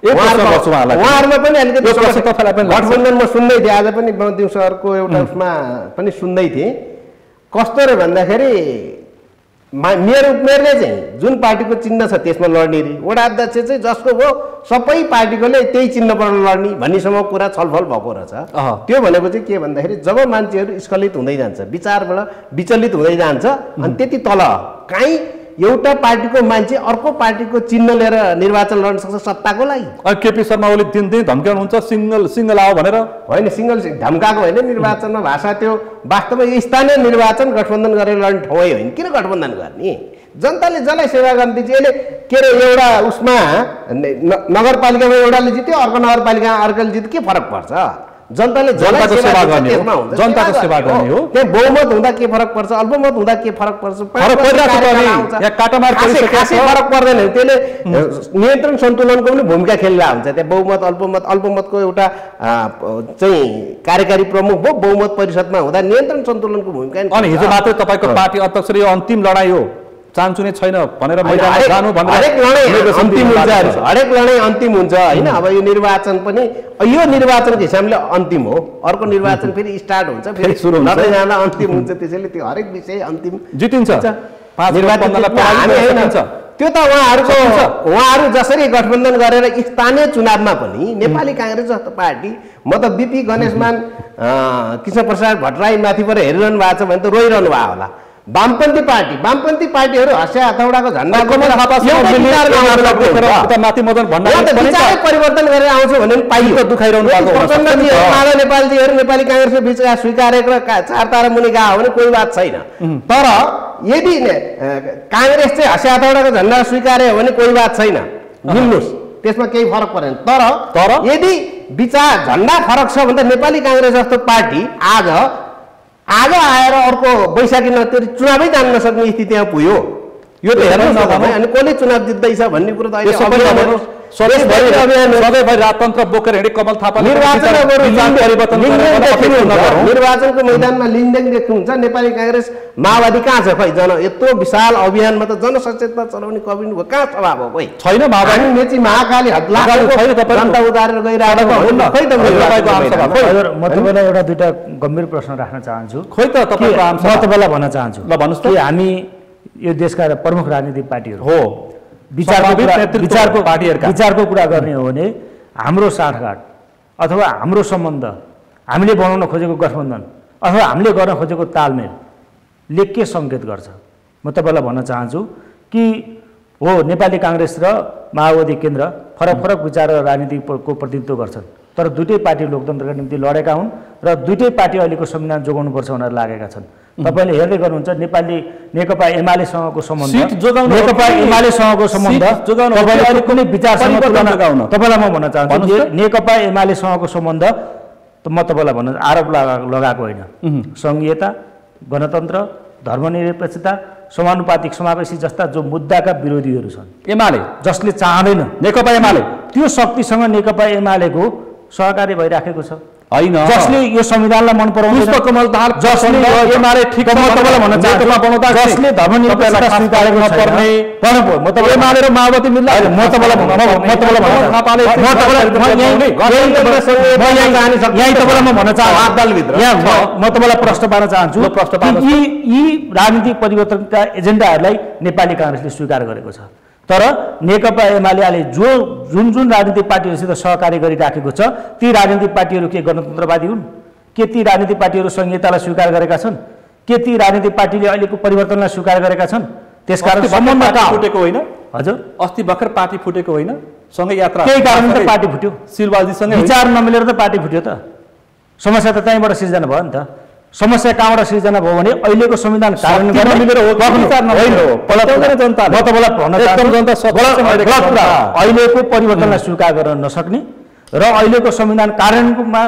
उहाँहरूमा पनि अलिकति गठबन्धन म सुन्दै थिएँ, आज पनि दिउँसो अर्को एउटा उसमा पनि सुन्दै थिएँ। कस्तो रे भन्दाखेरि मेरो उमेरले चाहिँ जुन पार्टीको चिन्ह छ त्यसमा लड्ने रे, वडा अध्यक्ष चाहिँ जसको हो सबै पार्टीकोले त्यही चिन्हबाट लड्ने भन्नेसम्म कुरा छलफल भएको रहेछ। त्यो भनेको चाहिँ के भन्दाखेरि जब मान्छेहरू स्खलित हुँदै जान्छ, विचारबाट विचलित हुँदै जान्छ अनि त्यति तल काहीँ एउटा पार्टीको मान्छे अर्को पार्टीको चिन्ह लिएर निर्वाचन लड्न सक्छ सत्ताको लागि? केपी शर्मा ओली दिनदिन धम्काउनुहुन्छ सिंगल आओ भनेर। होइन, सिंगल धम्काएको होइन, निर्वाचनमा भाषा त्यो वास्तवमा यो स्थानीय निर्वाचन गठबन्धन गरेर लड्ने ठाउँ होइन। किन गठबन्धन गर्ने? जनताले जसलाई सेवा गर्न दिन्छ। यसले के अरे एउटा उसमा नगरपालिकामा एउटाले जित्यो, अर्को नगरपालिकामा अर्कोले जित्यो, के फरक पर्छ? जनताले जनताको सेवा गर्ने हो, जनताको सेवा गर्ने हो। त्यहाँ बहुमत हुँदा के फरक पर्छ, अल्पमत हुँदा के फरक पर्छ? खासै फरक पर्दैन। त्यसले नियन्त्रण सन्तुलनको पनि भूमिका खेलिरहेको हुन्छ। त्यहाँ बहुमत अल्पमतको एउटा चाहिँ कार्यकारी प्रमुख हो, बहुमत परिषदमा हुँदा नियन्त्रण सन्तुलनको भूमिका। अनि हिजो मात्रै तपाईँको पार्टी अध्यक्ष यो अन्तिम लडाइँ हो, चान्सु नै छैन भनेर मैदानमा जानु भनेर। हरेक लडाइँ अन्तिम हुन्छ होइन। अब यो निर्वाचन पनि यो निर्वाचनको हिसाबले अन्तिम हो, अर्को निर्वाचन फेरि स्टार्ट हुन्छ, फेरि सुरु हुन्छ, जाँदा अन्तिम हुन्छ। त्यसैले त्यो हरेक विषय अन्तिम जितिन्छ। त्यो त उहाँहरू जसरी गठबन्धन गरेर स्थानीय चुनावमा पनि नेपाली काङ्ग्रेस जस्तो पार्टी, म त बिपी गणेशमान कृष्ण प्रसाद भट्टराई माथिबाट हेरिरहनु भएको छ भने त रोइरहनु भयो होला। वामपन्थी पार्टीहरू हँसिया हथौडाको झन्डा परिवर्तन गरेर आउँछ भने पाइयो। दुखाइरहनु माधव नेपालजीहरू नेपाली काङ्ग्रेसको बिचका स्वीकारेको र 4 तारा मुनि गयो भने कोही बात छैन। तर यदि काङ्ग्रेस चाहिँ हँसिया हथौडाको झन्डा स्वीकार्यो भने कोही बात छैन, मिल्नुहोस्, त्यसमा केही फरक परेन। तर यदि विचार झन्डा फरक छ भने नेपाली काङ्ग्रेस जस्तो पार्टी आज आएर अर्को बैशाखी नतिरी चुनावै जान नसक्ने स्थितिमा पुग्यो। यो त हेर्नु नभए अनि कसले चुनाव जित्दैछ भन्ने कुरो त अहिले सधैँभरि राजतन्त्र बोकेर हिँडे कमल थापा निर्वाचनको मैदानमा लिङदेङ देख्नुहुन्छ। नेपाली काङ्ग्रेस माओवादी कहाँ छ? खै यत्रो विशाल अभियानमा त जनसचेतना चलाउने कमिटी कहाँ स्वभाव हो? कोही छैन। माओवादी मेची महाकाली जनता उतारेर गइरहेको खै त। म तपाईँलाई एउटा दुईटा गम्भीर प्रश्न राख्न चाहन्छु। खोइ त तपाईँको म तपाईँलाई भन्न चाहन्छु, ल भन्नुहोस् त। हामी यो देशका प्रमुख राजनीतिक पार्टीहरू हो, विचारको कुरा गर्ने हो भने हाम्रो साँठगाँठ अथवा हाम्रो सम्बन्ध, हामीले बनाउन खोजेको गठबन्धन अथवा हामीले गर्न खोजेको तालमेलले के सङ्केत गर्छ? म तपाईँलाई भन्न चाहन्छु कि हो, नेपाली काङ्ग्रेस र माओवादी केन्द्र फरक विचार र राजनीतिको प्रतिनिधित्व गर्छन्, तर दुईटै पार्टी लोकतन्त्रका निम्ति लडेका हुन् र दुईटै पार्टी अहिलेको संविधान जोगाउनुपर्छ भनेर लागेका छन्। तपाईँले हेर्दै गर्नुहुन्छ नेकपा एमालेसँगको सम्बन्ध, तपाईँले कुनै विचारसँग तपाईँलाई म भन्न चाहन्छु नेकपा एमालेसँगको सम्बन्ध त म तपाईँलाई भन्न आरोप लगाएको होइन। सङ्घीयता, गणतन्त्र, धर्मनिरपेक्षता, समानुपातिक समावेशी जस्ता जो मुद्दाका विरोधीहरू छन् एमाले, जसले चाहँदैन नेकपा एमाले, त्यो शक्तिसँग नेकपा एमालेको सहकार्य भइराखेको छ होइन, जसले यो संविधानलाई मन पराउँदैन, जसले एमाले ठिक म तपाईँलाई भन्न चाहन्छु जसले धर्मनिरपेक्षता स्वीकार नपर्ने एमाले र माओवादी मिल्ला। म तपाईँलाई प्रश्न पार्न चाहन्छु। यी राजनीतिक परिवर्तनका एजेन्डाहरूलाई नेपाली काङ्ग्रेसले स्वीकार गरेको छ, तर नेकपा एमाले जुन राजनीतिक पार्टीहरूसित सहकार्य गरिराखेको छ ती राजनीतिक पार्टीहरू के गणतन्त्रवादी हुन्? के ती राजनीतिक पार्टीहरू संहितालाई स्वीकार गरेका छन्? के ती राजनीतिक पार्टीले अहिलेको परिवर्तनलाई स्वीकार गरेका छन्? त्यसकारण सम्बन्ध फुटेको होइन। हजुर, अस्ति भर्खर पार्टी फुटेको होइन, सँगै यात्रा त्यही कारण त पार्टी फुट्यो। सिलवालजीसँग विचार नमिलेर त पार्टी फुट्यो त। समस्या त त्यहीँबाट सिर्जना भयो नि त। समस्या कहाँबाट सिर्जना भयो भने अहिलेको संविधान कार्यान्वयन गर्न मिलेर हो, अहिलेको परिवर्तनलाई स्वीकार गर्न नसक्ने र अहिलेको संविधान कार्यान्वयनमा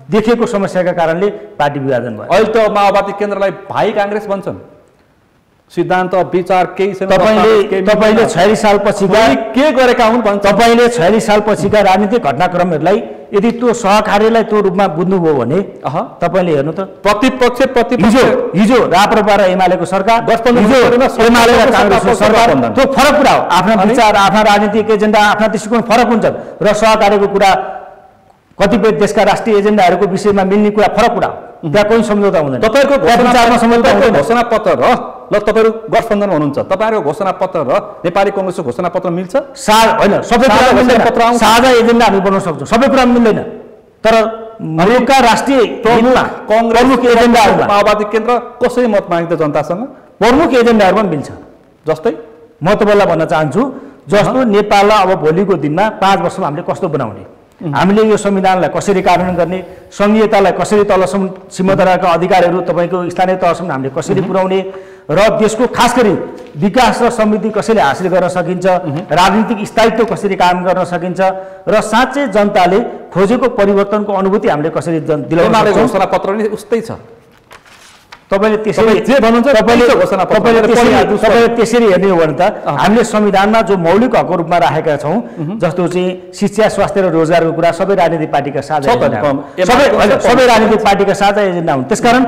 देखेको समस्याका कारणले पार्टी विभाजन भयो। अहिले त माओवादी केन्द्रलाई भाइ काङ्ग्रेस भन्छन्, सिद्धान्त विचार केही छैन। तपाईँले 46 साल पछिका के गरेका हुन् भन्छ। तपाईँले 46 साल पछिका राजनीतिक घटनाक्रमहरूलाई यदि त्यो सहकार्यलाई त्यो रूपमा बुझ्नुभयो भने तपाईँले हेर्नु त प्रतिपक्ष हिजो राप्रपा र एमालेको सरकार, एमाले र काङ्ग्रेसको सरकार, त्यो फरक कुरा हो। आफ्ना विचार, आफ्ना राजनीतिक एजेन्डा, आफ्ना दृष्टिकोण फरक हुन्छन् र सहकार्यको कुरा कतिपय देशका राष्ट्रिय एजेन्डाहरूको विषयमा मिल्ने कुरा फरक कुरा हो। त्यहाँ कोही सम्झौता हुँदैन। तपाईँको घोषणापत्र र ल तपाईँहरू गठबन्धनमा हुनुहुन्छ, तपाईँहरूको घोषणापत्र र नेपाली कङ्ग्रेसको घोषणापत्र मिल्छ? होइन, सबै कुरा मिल्दैन। साझा एजेन्डा हामी बनाउन सक्छौँ, सबै कुरा मिल्दैन। तर मुलुकका राष्ट्रिय प्रमुख एजेन्डाहरू माओवादी केन्द्र कसरी मत माग्छ जनतासँग? प्रमुख एजेन्डाहरूमा मिल्छ। जस्तै म तपाईँलाई भन्न चाहन्छु जस्तो नेपाललाई अब भोलिको दिनमा 5 वर्षमा हामीले कस्तो बनाउने, हामीले यो संविधानलाई कसरी कार्यान्वयन गर्ने, संघीयतालाई कसरी तलसम्म सीमान्तका अधिकारहरू तपाईँको स्थानीय तहसम्म हामीले कसरी पुर्याउने र देशको खास गरी विकास र समृद्धि कसरी हासिल गर्न सकिन्छ, राजनीतिक स्थायित्व कसरी कायम गर्न सकिन्छ र साँच्चै जनताले खोजेको परिवर्तनको अनुभूति हामीले कसरी दिलाउन सक्छौँ। घोषणा पत्र नि उस्तै छ। तपाईँले त्यसरी जे भन्नुहुन्छ तपाईँले त्यसरी हेर्ने हो भने त हामीले संविधानमा जो मौलिक हकको रूपमा राखेका छौँ जस्तो चाहिँ शिक्षा, स्वास्थ्य र रोजगारको कुरा सबै राजनीतिक पार्टीका साझा सबै राजनीतिक पार्टीका साझा एजेन्डा हुन्। त्यसकारण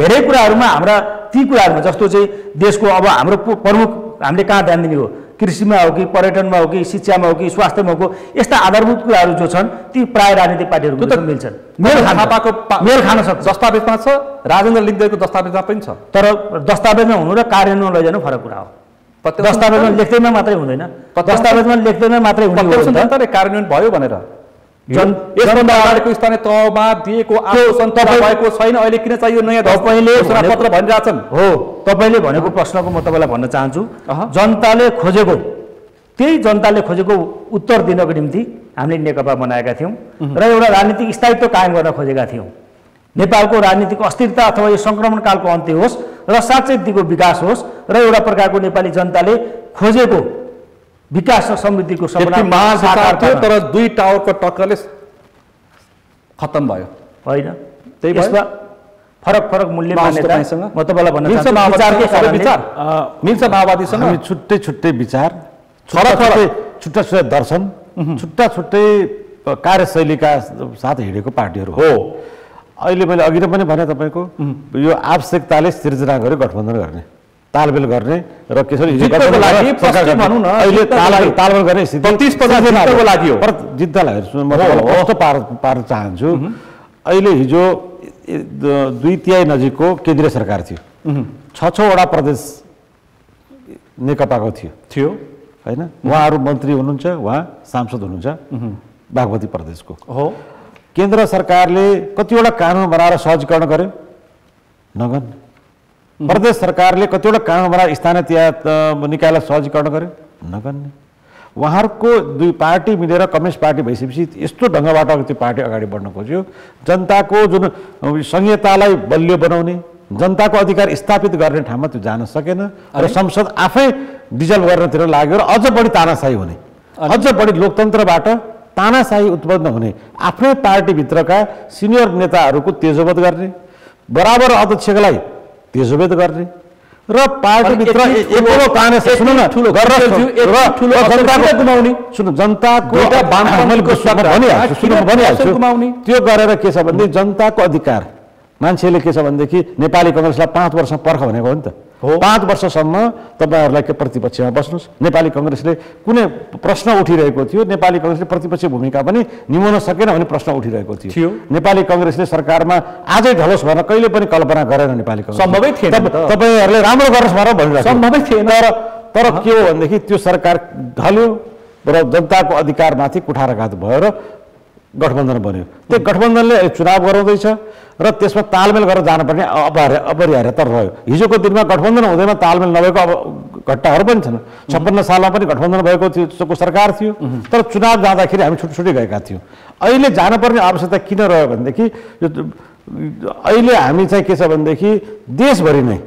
धेरै कुराहरूमा हाम्रा ती कुराहरूमा जस्तो चाहिँ देशको अब हाम्रो प्रमुख हामीले कहाँ ध्यान दिने हो, कृषिमा हो कि पर्यटनमा हो कि शिक्षामा हो कि स्वास्थ्यमा हो कि यस्ता आधारभूत कुराहरू जो छन् ती प्राय राजनीतिक पार्टीहरूको मिल्छन्, मेल खान सक्छ। दस्तावेजमा छ, राजेन्द्र लिङ्गदेनको दस्तावेजमा पनि छ, तर दस्तावेजमा हुनु र कार्यान्वयनमा लैजानु फरक कुरा हो। दस्तावेजमा लेख्दैमा मात्रै हुँदैन, दस्तावेजमा लेख्दैमा मात्रै हुँदैन, कार्यान्वयन भयो भनेर यसभन्दा अगाडिको स्थानीय तहमा दिएको आश्वासन भएको छैन, अहिले किन चाहियो नयाँ घोषणा पत्र भनिरहेछन्? हो, तपाईँले भनेको प्रश्नको म तपाईँलाई भन्न चाहन्छु, जनताले खोजेको त्यही जनताले खोजेको उत्तर दिनको निम्ति हामीले नेकपा बनाएका थियौँ र एउटा राजनीतिक स्थायित्व कायम गर्न खोजेका थियौँ। नेपालको राजनीतिक अस्थिरता अथवा यो सङ्क्रमणकालको अन्त्य होस् र साँच्चै दिगो विकास होस् र एउटा प्रकारको नेपाली जनताले खोजेको विकास र समृद्धिको सपना थियो, तर 2 टावरको टक्करले खत्तम भयो होइन। त्यही यसमा फरक मूल्य मान्यतासँग म तपाईँलाई भन्न चाहन्छु मिल्छ माओवादीसँग। हामी छुट्टै छुट्टै विचार, छुट्टा छुट्टै दर्शन, छुट्टा छुट्टै कार्यशैलीका साथ हिँडेको पार्टीहरू हो। अहिले मैले अघि पनि भने तपाईँको यो आवश्यकताले सिर्जना गर्यो गठबन्धन गर्ने, तालमेल गर्ने र के छ अहिले तालमेल गर्ने लागि हो। तर जित्नलाई म कस्तो पार्न चाहन्छु, अहिले हिजो 2/3 नजिकको केन्द्रीय सरकार थियो, 6-6वटा प्रदेश नेकपाको थियो होइन। उहाँहरू मन्त्री हुनुहुन्छ, उहाँ सांसद हुनुहुन्छ बागमती प्रदेशको हो। केन्द्र सरकारले कतिवटा कानुन बनाएर सहजीकरण गर्यो? नगर्ने। प्रदेश सरकारले कतिवटा कानुन बनाएर स्थानीय निकायलाई सहजीकरण गर्यो? नगर्ने। उहाँहरूको 2 पार्टी मिलेर कम्युनिस्ट पार्टी भइसकेपछि यस्तो ढङ्गबाट त्यो पार्टी अगाडि बढ्न खोज्यो, जनताको जुन संहितालाई बलियो बनाउने, जनताको अधिकार स्थापित गर्ने ठाउँमा त्यो जान सकेन र संसद आफै डिजल्भ गर्नतिर लाग्यो र अझ बढी तानाशाही हुने, अझ बढी लोकतन्त्रबाट तानाशाही उत्पन्न हुने, आफ्नै पार्टीभित्रका सिनियर नेताहरूको तेजोवध गर्ने, बराबर अध्यक्षलाई तेजोवध गर्ने र पार्टीभित्र त्यो गरेर के छ भने जनताको अधिकार मान्छेले के छ भनेदेखि नेपाली कांग्रेसलाई 5 वर्ष पर्ख भनेको हो नि त। 5 वर्षसम्म तपाईहरुलाई के प्रतिपक्षमा बस्नुस्। नेपाली कांग्रेसले कुनै प्रश्न उठिरहेको थियो, नेपाली कांग्रेसले प्रतिपक्ष भूमिका पनि निभाउन सकेन भन्ने प्रश्न उठिरहेको थियो। नेपाली कांग्रेसले सरकारमा आजै ढलोस् भनेर कहिले पनि कल्पना गरेन नेपाली कांग्रेस। सम्भवै थिएन। तपाईहरुले राम्रो गर्नुस् भनेर भनिरहेको सम्भवै थिएन। तर के हो भनेदेखि त्यो सरकार ढल्यो र जनताको अधिकारमाथि कुठाराघात भयो र गठबन्धन बन्यो। त्यो गठबन्धनले चुनाव गराउँदैछ र त्यसमा तालमेल गरेर जानुपर्ने अपरिहार्यता रह्यो। हिजोको दिनमा गठबन्धन हुँदैमा तालमेल नभएको अब घटनाहरू पनि छन्। 56 सालमा पनि गठबन्धन भएको थियो, सरकार थियो, तर चुनाव जाँदाखेरि हामी छुट्टी गएका थियौँ। अहिले जानुपर्ने आवश्यकता किन रह्यो भनेदेखि अहिले हामी चाहिँ के छ भनेदेखि देशभरि नै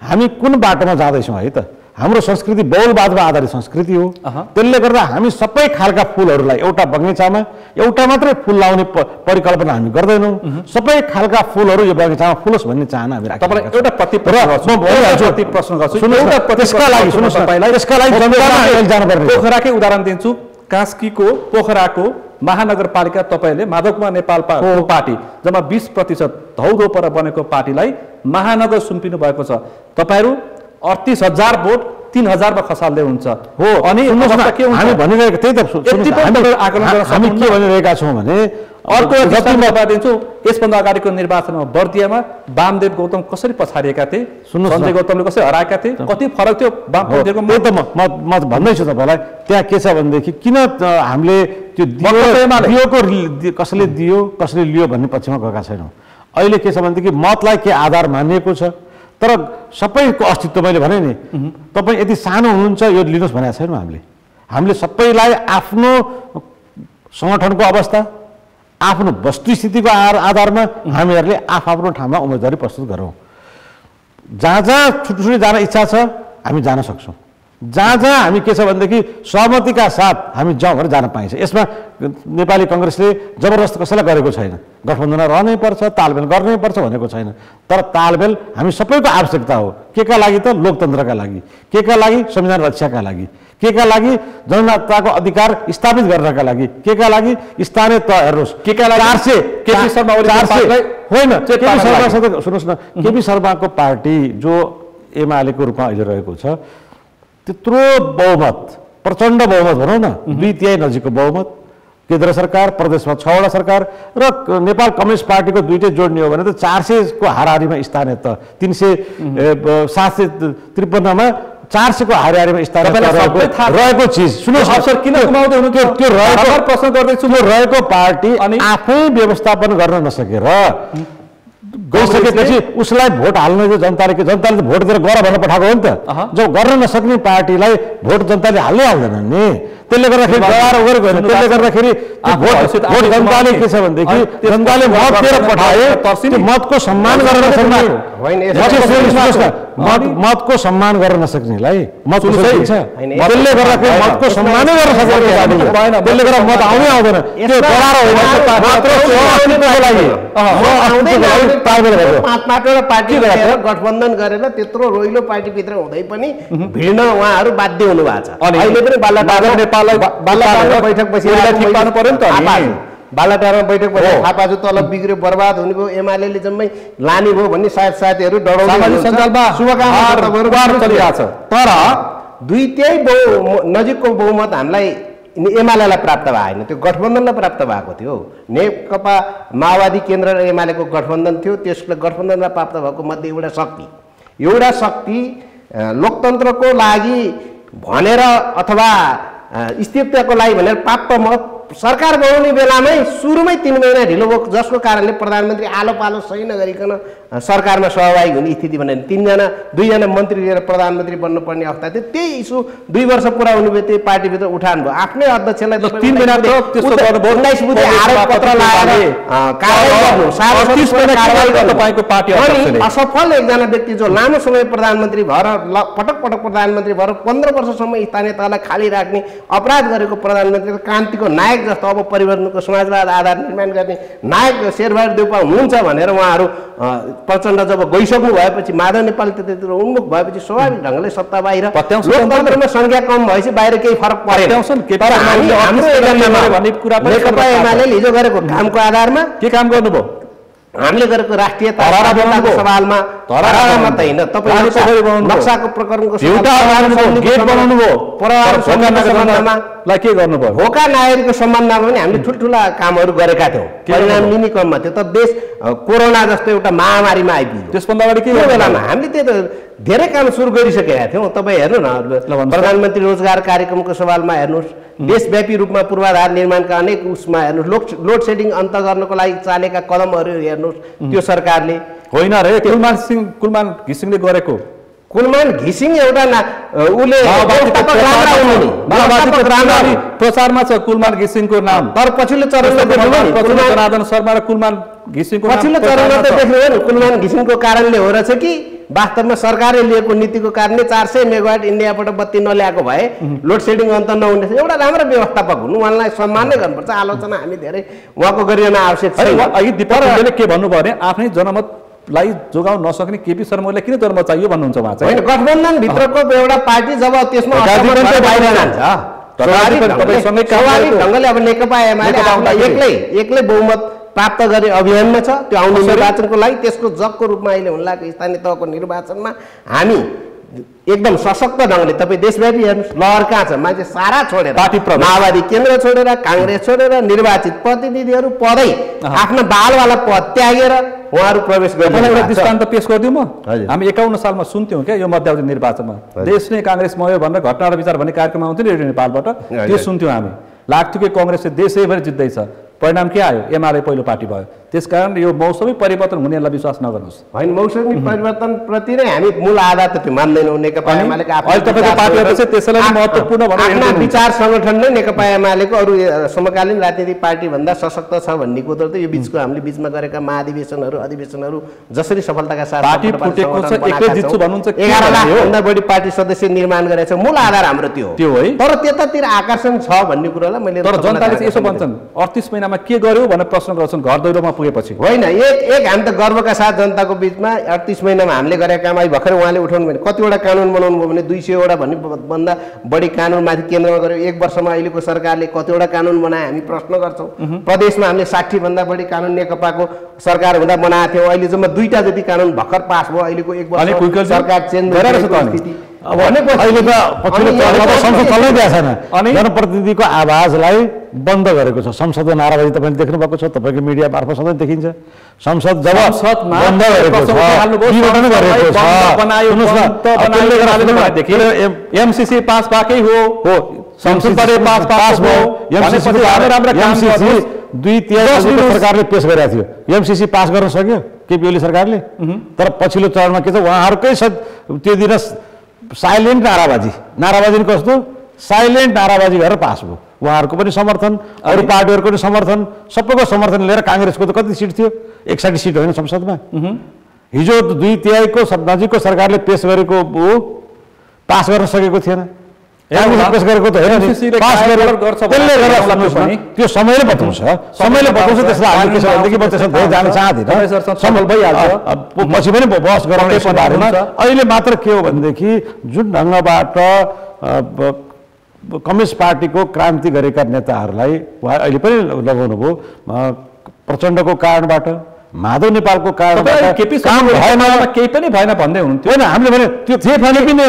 हामी कुन बाटोमा जाँदैछौँ है त। हाम्रो संस्कृति बहुलवादमा आधारित संस्कृति हो। त्यसले गर्दा हामी सबै खालका फुलहरूलाई एउटा बगैँचामा एउटा मात्रै फुल लाउने परिकल्पना हामी गर्दैनौँ। सबै खालका फुलहरू यो बगैँचामा फुलोस् भन्ने चाहना हामी राखेका छौँ। एउटा प्रश्न गर्छु। त्यसका लागि जानुपर्ने पोखराकै उदाहरण दिन्छु। कास्कीको पोखराको महानगरपालिका तपाईले माधव कुमार नेपाल पार्टी जम्मा 20% धौधो पर बनेको पार्टीलाई महानगर सुम्पिनु भएको छ। तपाईहरु 38,000 भोट 3,000 मा खसाल्दै हुन्छ हो। अनि हामी भनिरहेको त्यही त हामी के भनिरहेका छौँ भने अर्को जतिमा दिन्छु। यसभन्दा अगाडिको निर्वाचनमा बर्दियामा वामदेव गौतम कसरी पछाडिएका थिए, सञ्जय गौतमले कसरी हराएका थिए, कति फरक थियो वामपन्थीको। म भन्दैछु तपाईँलाई त्यहाँ के छ भनेदेखि किन हामीले त्यो दियोको कसले दियो कसले लियो भन्ने पक्षमा गएका छैनौँ। अहिले के छ भनेदेखि मतलाई के आधार मानिएको छ तर सबैको अस्तित्व मैले भने नि तपाईँ यति सानो हुनुहुन्छ यो लिनुहोस् भनेको छैनौँ हामीले सबैलाई आफ्नो सङ्गठनको अवस्था आफ्नो वस्तुस्थितिको आधारमा हामीहरूले आफ्नो ठाउँमा उम्मेदवारी प्रस्तुत गरौँ। जहाँ जहाँ छुट्टी जान इच्छा छ हामी जान सक्छौँ, जहाँ जहाँ हामी के छ भनेदेखि सहमतिका साथ हामी जाउँ भनेर जान पाइन्छ। यसमा नेपाली कङ्ग्रेसले जबरजस्त कसैलाई गरेको छैन, गठबन्धनमा रहनै पर्छ तालमेल गर्नै पर्छ भनेको छैन। तर तालमेल हामी सबैको आवश्यकता हो। के का लागि त? लोकतन्त्रका लागि, के का लागि? संविधान रक्षाका लागि, के का लागि? जनताको अधिकार स्थापित गर्नका लागि, के का लागि? स्थानीय तह हेर्नुहोस् के का लागि? 400 केपी शर्मा ओलीलाई होइन, केपी शर्मा सुन्नुहोस् न, केपी शर्माको पार्टी जो एमालेको रूपमा अहिले रहेको छ त्यत्रो बहुमत, प्रचण्ड बहुमत भनौँ न, 2/3 नजिकको बहुमत, केन्द्र सरकार, प्रदेशमा 6 वटा सरकार र नेपाल कम्युनिस्ट पार्टीको दुईटै जोड्ने हो भने त 400 को हाराहारीमा स्थानीय तह, 753 मा 400 को हाराहारीमा स्थानीय तह रहेको चिज सुन्नुहोस् अवसर किन गुमाउँदै हुनु? त्यो रहेको प्रश्न गर्दैछु म, रहेको पार्टी अनि आफै व्यवस्थापन गर्न नसकेर गइसकेपछि उसलाई भोट हाल्न जनताले भोट दिएर गर भनेर पठाएको हो नि त। जब गर्न नसक्ने पार्टीलाई भोट जनताले हाल्नै हाल्दैनन् नि, त्यसले गर्दाखेरि गएर गरेको होइन। त्यसले गर्दाखेरि भोट जनताले के छ भनेदेखि जनताले मत दिएर पठाए, मतको सम्मान गर्न नसक्ने, मतको सम्मान गर्न नसक्नेलाई मत दिन्छ। त्यसले गर्दाखेरि मतको सम्मानै गर्न सक्दैन पार्टीले, त्यसले गर्दा मत आउनै आउँदैन। त्यो गराएर होइन, मात्र अस्तित्वको लागि पाँचवटा पार्टी गठबन्धन गरेर त्यत्रो रोइलो पार्टीभित्र हुँदै पनि भिड्न उहाँहरू बाध्य हुनु भएको छ। अहिले पनि बालाटारमा बैठक बालाटारमा बैठक बसेर थाहा पाछु तलब बिग्रियो, बर्बाद हुने भयो, एमाले जम्मै लाने भयो भन्ने साथीहरू डराउँदै शुभकामना चलिरहेछ। तर 2/3 नजिकको बहुमत हामीलाई एमालेलाई प्राप्त भएन, त्यो गठबन्धनलाई प्राप्त भएको थियो। नेकपा माओवादी केन्द्र र एमालेको गठबन्धन थियो, त्यसले गठबन्धनलाई प्राप्त भएको मध्ये एउटा शक्ति लोकतन्त्रको लागि भनेर अथवा स्थिरताको लागि भनेर प्राप्त मत सरकार बनाउने बेलामै सुरुमै 3 महिना ढिलो भयो, जसको कारणले प्रधानमन्त्री आलो पालो सही नगरिकन सरकारमा सहभागी हुने स्थिति भने 2जना मन्त्री लिएर प्रधानमन्त्री बन्नुपर्ने अवस्था थियो। त्यही इस्यु 2 वर्ष पुरा हुनुभयो, त्यही पार्टीभित्र उठान भयो। आफ्नै अध्यक्षलाई 3 महिना त त्यस्तो गर्नुभयो, 19 बुधे आरोप पत्र लगाएर तपाईको पार्टी असफल एकजना व्यक्ति जो लामो समय प्रधानमन्त्री भएर पटक प्रधानमन्त्री भएर 15 वर्षसम्म स्थानीय तहलाई खाली राख्ने अपराध गरेको प्रधानमन्त्री क्रान्तिको नायक जस्तो अब परिवर्तनको समाजवाद आधार निर्माण गर्ने नायक शेरबहादुर देउपा हुनुहुन्छ भनेर उहाँहरू प्रचण्ड जब गइसक्नु भएपछि माधव नेपाल त्यतिर उन्मुख भएपछि स्वाभाविक ढङ्गले सत्ता बाहिर लोकतन्त्रमा संख्या कम भएपछि बाहिर केही फरक परेन। नेकपा एमाले हिजो गरेको कामको आधारमा के काम गर्नुभयो? हामीले गरेको राष्ट्रिय सवालमा धरामा त होइन, तपाईँ नक्साको प्रकरणको गेट बनाउनु भयो, के गर्नुभयो? होका नागरिकको सम्बन्धमा पनि हामीले ठुल्ठुला कामहरू गरेका थियौँ, परिणाम लिने क्रममा थियो। त देश कोरोना जस्तो एउटा महामारीमा आइपुग्यो, त्यसभन्दा अगाडि के बेलामा हामीले त्यो धेरै काम सुरु गरिसकेका थियौँ। तपाईँ हेर्नु न, प्रधानमन्त्री रोजगार कार्यक्रमको सवालमा हेर्नुहोस्, देशव्यापी रूपमा पूर्वाधार निर्माणका अनेक उसमा हेर्नुहोस्, लोड सेडिङ अन्त गर्नको लागि चालेका कदमहरू हेर्नुहोस्, त्यो सरकारले होइन रे। कुलमान घिसिङले गरेको कुलमान घिसिङ एउटा उसले प्रचारमा छ कुलमान घिसिङको नाम, तर पछिल्लो चरणमा जनार्दन शर्मा र कुलमान घिसिङको पछिल्लो चरणमा त देख्नुभयो कुलमान घिसिङको कारणले हो रहेछ कि वास्तवमा सरकारले लिएको नीतिको कारणले 400 मेगावाट इन्डियाबाट बत्ती नल्याएको भए लोड सेडिङ अन्त नहुने एउटा राम्रो व्यवस्थापक हुनु, उहाँलाई सम्मान नै गर्नुपर्छ। आलोचना हामी धेरै उहाँको गरिरहन आवश्यक छ। दिपकले के भन्नुभयो भने आफ्नै जनमतलाई जोगाउन नसक्ने केपी शर्मा ओलीलाई किन जनमत चाहियो भन्नुहुन्छ उहाँ चाहिँ? होइन, गठबन्धन भित्रको एउटा पार्टी जब त्यसमा बाहिर जान्छ स्वाभाविक ढङ्गले अब नेकपा एमाले एक्लै बहुमत प्राप्त गर्ने अभियानमा छ। त्यो आउने निर्वाचनको लागि त्यसको जगको रूपमा अहिले हुन लागेको स्थानीय तहको निर्वाचनमा हामी एकदम सशक्त ढङ्गले तपाईँ देशव्यापी हेर्नुहोस्, लहर कहाँ छ? मान्छे सारा छोडेर, माओवादी केन्द्र छोडेर, काङ्ग्रेस छोडेर निर्वाचित प्रतिनिधिहरू पदै आफ्ना बालवाला पद त्यागेर उहाँहरू प्रवेश गर्ने एउटा दृष्टान्त पेश गरिदिउँ म। हामी 51 सालमा सुन्थ्यौँ क्या यो मध्यावधि निर्वाचनमा देश नै काङ्ग्रेसमय भनेर घटना र विचार भन्ने कार्यक्रम आउँथ्यो नि रेडियो नेपालबाट, त्यो सुन्थ्यौँ हामी। लाग्थ्यो कि कङ्ग्रेसले देशैभरि जित्दैछ, परिणाम के आयो? एमाले पहिलो पार्टी भयो, त्यसकारण यो मौसमी परिवर्तन हुनेलाई विश्वास नगर्नुहोस्। होइन, मौसमी परिवर्तनप्रति नै हामी मूल आधार त त्यो मान्दैनौँ। नेकपा एमालेको आफ्ना विचार सङ्गठन नै नेकपा एमालेको अरू समकालीन राजनीतिक पार्टी भन्दा सशक्त छ भन्ने कुरो त यो बिचको हामीले बिचमा गरेका महाधिवेशनहरू अधिवेशनहरू जसरी सफलताका साथ 11,00,000 बढी पार्टी सदस्य निर्माण गरेको छ, मूल आधार हाम्रो त्यो है। तर त्यतातिर आकर्षण छ भन्ने कुरोलाई मैले तर जनताले चाहिँ यसो भन्छन् 38 महिनामा के गर्यो भनेर प्रश्न गर्छन् घर दैलोमा पुगेपछि। होइन, एक हामी त गर्वका साथ जनताको बिचमा 38 महिनामा हामीले गरेका काम अहिले भर्खर उहाँले उठाउनु भने कतिवटा कानुन बनाउनु भयो भने 200वटा भन्ने भन्दा बढी कानुनमाथि केन्द्रमा गर्यो। 1 वर्षमा अहिलेको सरकारले कतिवटा कानुन बनाए हामी प्रश्न गर्छौँ। प्रदेशमा हामीले 60 भन्दा बढी कानुन नेकपाको सरकार हुँदा बनाएको थियौँ, अहिले जम्मा 2टा जति कानुन भर्खर पास भयो। अहिलेको 1 वर्ष सरकार चेन्ज भइरहेको अब अहिले त पछिल्लो चरणमा त संसद चल्नै दिएको छैन, जनप्रतिनिधिको आवाजलाई बन्द गरेको छ। संसदको नाराबाजी तपाईँले देख्नु भएको छ, तपाईँको मिडिया मार्फत सधैँ देखिन्छ। संसद जब बन्द गरेको छ, एमसीसी पास भएकै हो, संसदले पास भयो। एमसीसी 2/3 सरकारले पेश गरेको थियो, एमसीसी पास गर्न सक्यो केपी ओली सरकारले। तर पछिल्लो चरणमा के छ, उहाँहरूकै त्यो दिन साइलेन्ट नाराबाजी कस्तो साइलेन्ट नाराबाजी गरेर पास भयो। उहाँहरूको पनि समर्थन, अरू पार्टीहरूको पनि समर्थन, सबैको समर्थन लिएर काङ्ग्रेसको त कति सिट थियो? 61 सिट होइन संसदमा। हिजो 2/3 नजिकको सरकारले पेश गरेको पास गर्न सकेको थिएन, पेश गरेको त होइन। त्यो समयले बताउँछ, त्यसलाई हामी के छ भनेदेखि म त्यसमा धेरै जान चाहदिनँ, सम्भव भइहाल्छ पछि पनि बहस गराउने बारेमा। अहिले मात्र के हो भनेदेखि जुन ढङ्गबाट कम्युनिस्ट पार्टीको क्रान्ति गरेका नेताहरूलाई उहाँ अहिले पनि लगाउनु भयो, प्रचण्डको कारणबाट, माधव नेपालको कारणबाट केही पनि भएन भन्दै हुनुहुन्थ्यो। होइन, हामीले भने त्यो थिए भने पनि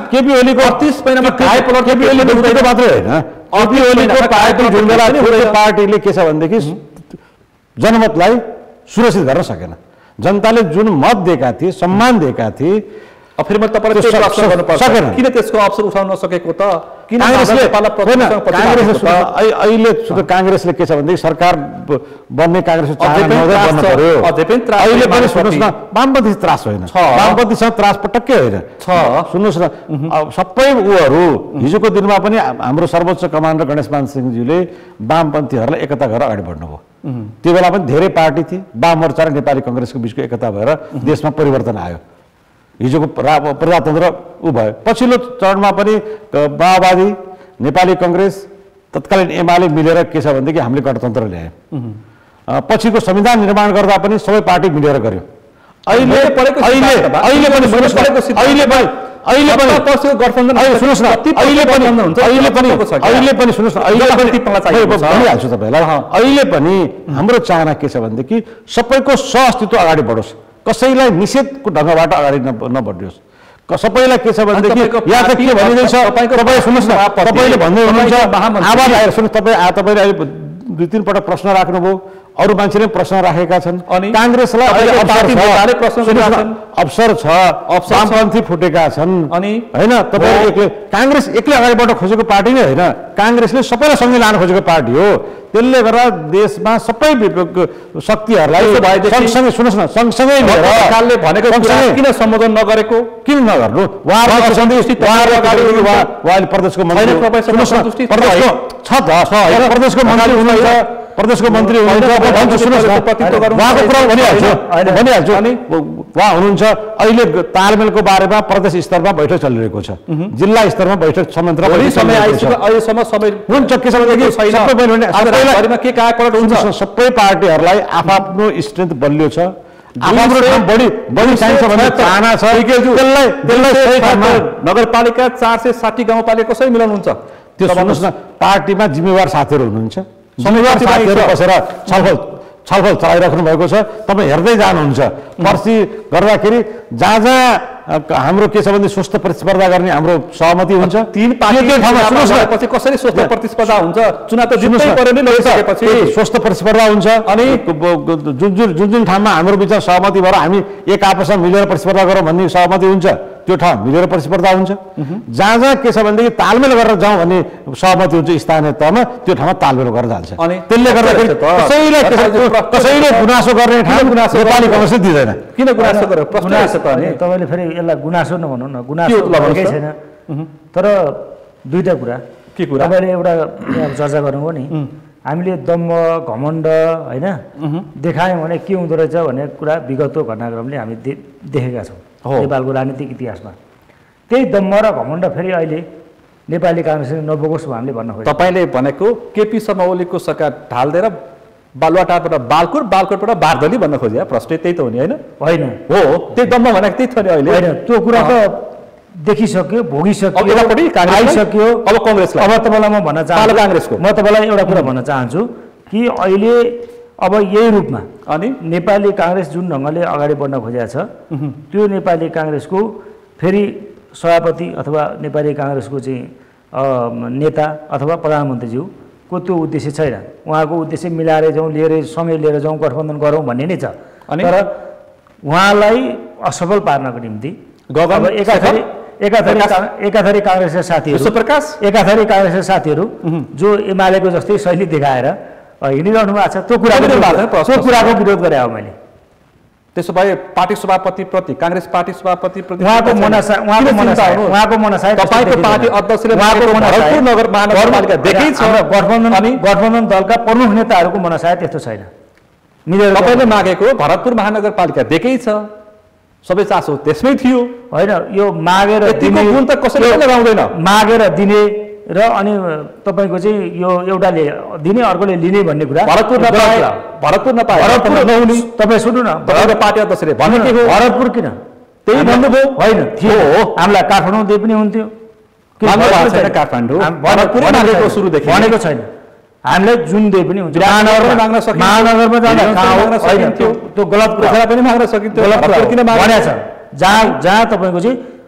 केपी ओलीको 38 महिनामा केपी ओलीको मात्रै होइन, केपी ओलीको पार्टी जुन बेला पार्टीले के छ भनेदेखि जनमतलाई सुरक्षित गर्न सकेन। जनताले जुन मत दिएका थिए, सम्मान दिएका थिए, फेरि म तपाईँलाई किन त्यसको अवसर उठाउन नसकेको त? अहिले काङ्ग्रेसले के छ भनेदेखि सरकार बन्ने काङ्ग्रेसको अहिले पनि सुन्नुहोस् न, वामपन्थी त्रास होइन, वामपन्थीसँग त्रास पटक्कै होइन। सुन्नुहोस् न, सबै उहरू हिजोको दिनमा पनि हाम्रो सर्वोच्च कमान्डर गणेशमान सिंहज्यूले वामपन्थीहरूलाई एकता गरेर अगाडि बढ्नुभयो। त्यो बेला पनि धेरै पार्टी थिए, वाम मोर्चा र नेपाली कङ्ग्रेसको बिचको एकता भएर देशमा परिवर्तन आयो, हिजोको प्रजातन्त्र भयो। पछिल्लो चरणमा पनि माओवादी, नेपाली कङ्ग्रेस, तत्कालीन एमाले मिलेर के छ भनेदेखि हामीले गणतन्त्र ल्यायौँ। पछिको संविधान निर्माण गर्दा पनि सबै पार्टी मिलेर गर्यो। अहिले पनि हाम्रो चाहना के छ भनेदेखि सबैको सहअस्तित्व अगाडि बढोस्, कसैलाई निषेधको ढङ्गबाट अगाडि नबढ्योस्। सबैलाई के छ भनेदेखि यहाँ त के भनिँदैछ, तपाईँ सुन्नुहोस् न, तपाईँले भन्दै हुनुहुन्छ आवाज आएर सुन्नुहोस्, तपाईँले अहिले 2-3 पटक प्रश्न राख्नुभयो, अरू मान्छेले प्रश्न राखेका छन्। अनि काङ्ग्रेसलाई अवसर छ, वामपन्थी फुटेका छन् अनि होइन, तपाईँ काङ्ग्रेस एक्लै अगाडि बढ्न खोजेको पार्टी नै होइन, काङ्ग्रेसले सबैलाई सँगै लान खोजेको पार्टी हो। त्यसले गर्दा देशमा सबै शक्तिहरूलाई सँगसँगै सुन्नुहोस् न, सँगसँगै भनेको किन सम्बोधन नगरेको, किन नगर्नु? उहाँले प्रदेशको मन्त्री भनिहाल्छु अनि उहाँ हुनुहुन्छ। अहिले तालमेलको बारेमा प्रदेश स्तरमा बैठक चलिरहेको छ, जिल्ला स्तरमा बैठक संयन्त्र सबै पार्टीहरूलाई आफ्नो स्ट्रेन्थ बलियो छ, बढी चाहिन्छ भन्ने चाहना छ। नगरपालिका 460 गाउँपालिका कसरी मिलाउनुहुन्छ त्यो सुन्नुहोस् न, पार्टीमा जिम्मेवार साथीहरू हुनुहुन्छ, साथीहरू बसेर छलफल चलाइराख्नु भएको छ। तपाईँ हेर्दै जानुहुन्छ, पर्सि गर्दाखेरि जहाँ हाम्रो के छ भने स्वस्थ प्रतिस्पर्धा गर्ने हाम्रो सहमति हुन्छ। 3 पार्टी कसरी स्वस्थ प्रतिस्पर्धा हुन्छ? चुनाव त जित्नै पर्यो नि, लगिसकेपछि स्वस्थ प्रतिस्पर्धा हुन्छ। अनि जुन ठाउँमा हाम्रो बिचमा सहमति भएर हामी एक आपसमा मिलेर प्रतिस्पर्धा गरौँ भन्ने सहमति हुन्छ, त्यो ठाउँ मिलेर प्रतिस्पर्धा हुन्छ जहाँ जहाँ के छ भनेदेखि तालमेल गरेर जाउँ भन्ने सहमति हुन्छ स्थानीय तहमा त्यो ठाउँमा तालमेल गरेर जान्छ अनि त्यसले गर्दाखेरि कसैले गुनासो गर्ने ठाउँ नेपाली काङ्ग्रेसले दिँदैन किन गुनासो गर्यो प्रश्न आएछ त अनि तपाईँले फेरि यसलाई गुनासो नभनौँ न गुनासो लगेकै छैन तर दुईटा कुरा के कुरा तपाईँले एउटा चर्चा गर्नुभयो नि हामीले दम्भ घमण्ड होइन देखायौँ भने के हुँदो रहेछ भन्ने कुरा विगतको घटनाक्रमले हामी देखेका छौँ नेपालको राजनीतिक इतिहासमा त्यही दम्भ र घमण्ड फेरि अहिले नेपाली काङ्ग्रेसले नबोकोस् हामीले भन्न खोजेको तपाईँले भनेको केपी शर्मा ओलीको सरकार ढाल्दिएर बालुवाटारबाट बालकोटबाट बारदली भन्न खोजे प्रश्न त्यही त हो नि होइन हो त्यही दम्भ भनेको त्यही थियो नि अहिले होइन त्यो कुरा त देखिसक्यो भोगिसक्यो आइसक्यो अब काङ्ग्रेसलाई अब तपाईँलाई म भन्न चाहन्छु काङ्ग्रेसको म तपाईँलाई एउटा कुरा भन्न चाहन्छु कि अहिले अब यही रूपमा अनि नेपाली काङ्ग्रेस जुन ढङ्गले अगाडि बढ्न खोजेको छ त्यो नेपाली काङ्ग्रेसको फेरि सभापति अथवा नेपाली काङ्ग्रेसको चाहिँ नेता अथवा प्रधानमन्त्रीज्यूको त्यो उद्देश्य छैन उहाँको उद्देश्य मिलाएर जाउँ लिएर सँगै लिएर जाउँ गठबन्धन गरौँ भन्ने नै छ तर उहाँलाई असफल पार्नको निम्ति एकाथरी काङ्ग्रेसका साथीहरू एकाथरी काङ्ग्रेसका साथीहरू जो एमालेको जस्तै शैली देखाएर हिँडिरहनु भएको छ त्यो कुराको विरोध गरे हो मैले त्यसो भए पार्टी सभापति प्रति काङ्ग्रेस पार्टी सभापति प्रति उहाँको मनसाय तपाईको पार्टी अध्यक्षले भरतपुर नगर महानगरपालिका देखेकै छ गठबन्धन दलका प्रमुख नेताहरूको मनसाय त्यस्तो छैन तपाईँले मागेको भरतपुर महानगरपालिका देखेकै छ सबै चासो त्यसमै थियो होइन यो मागेर दिने गुण त कसैले लगाउँदैन मागेर दिने र अनि तपाईँको चाहिँ यो एउटाले दिने अर्कोले लिने भन्ने कुरा भरतपुर नपाए नहुने तपाईँ सुन्नु न पार्टी अध्यक्षले भनेको भरतपुर किन त्यही भन्नुभयो होइन थियो हामीलाई काठमाडौँ दिए पनि हुन्थ्यो काठमाडौँ भनेको छैन हामीले जुन दिए पनि हुन्छ महानगरमा त्यो गलत कुरा पनि माग्न सकिन्थ्यो किन भनेको छ जहाँ तपाईँको चाहिँ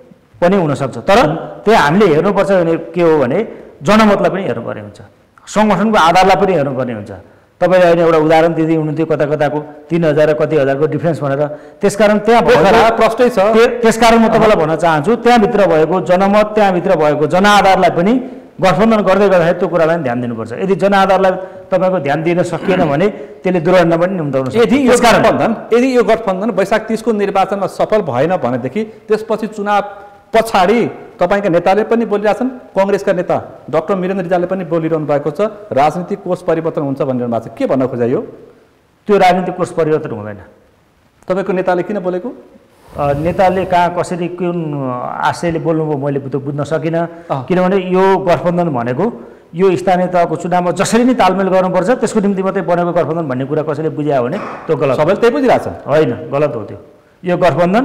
पनि हुनसक्छ तर त्यही हामीले हेर्नुपर्छ भने के हो भने जनमतलाई पनि हेर्नुपर्ने हुन्छ सङ्गठनको आधारलाई पनि हेर्नुपर्ने हुन्छ तपाईँले अहिले एउटा उदाहरण दिँदै हुनुहुन्थ्यो कताको 3000 र कति हजारको डिफ्रेन्स भनेर त्यसकारण त्यहाँ प्रष्टै छ त्यसकारण म तपाईँलाई भन्न चाहन्छु त्यहाँभित्र भएको जनमत त्यहाँभित्र भएको जनआधारलाई पनि गठबन्धन गर्दै गर्दाखेरि त्यो कुरालाई ध्यान दिनुपर्छ यदि जनआधारलाई तपाईँको ध्यान दिन सकिएन भने त्यसले दुर्घटना पनि निम्ताउन सक्छ यदि यो गठबन्धन वैशाख 30 को निर्वाचनमा सफल भएन भनेदेखि त्यसपछि चुनाव पछाडि तपाईँका नेताले पनि बोलिरहेछन् काङ्ग्रेसका नेता डाक्टर वीरेन्द्र रिजालले पनि बोलिरहनु भएको छ राजनीतिक कोष परिवर्तन हुन्छ भनिरहनु भएको छ के भन्न खोज्यो त्यो राजनीतिक कोष परिवर्तन हुँदैन तपाईँको नेताले किन बोलेको नेताले कहाँ कसरी कुन आशयले बोल्नुभयो मैले त बुझ्न सकिनँ किनभने यो गठबन्धन भनेको यो स्थानीय तहको चुनावमा जसरी नै तालमेल गर्नुपर्छ त्यसको निम्ति मात्रै बनेको गठबन्धन भन्ने कुरा कसैले बुझ्यो भने त्यो गलत सबैले त्यही बुझिरहेछन् होइन गलत हो त्यो यो गठबन्धन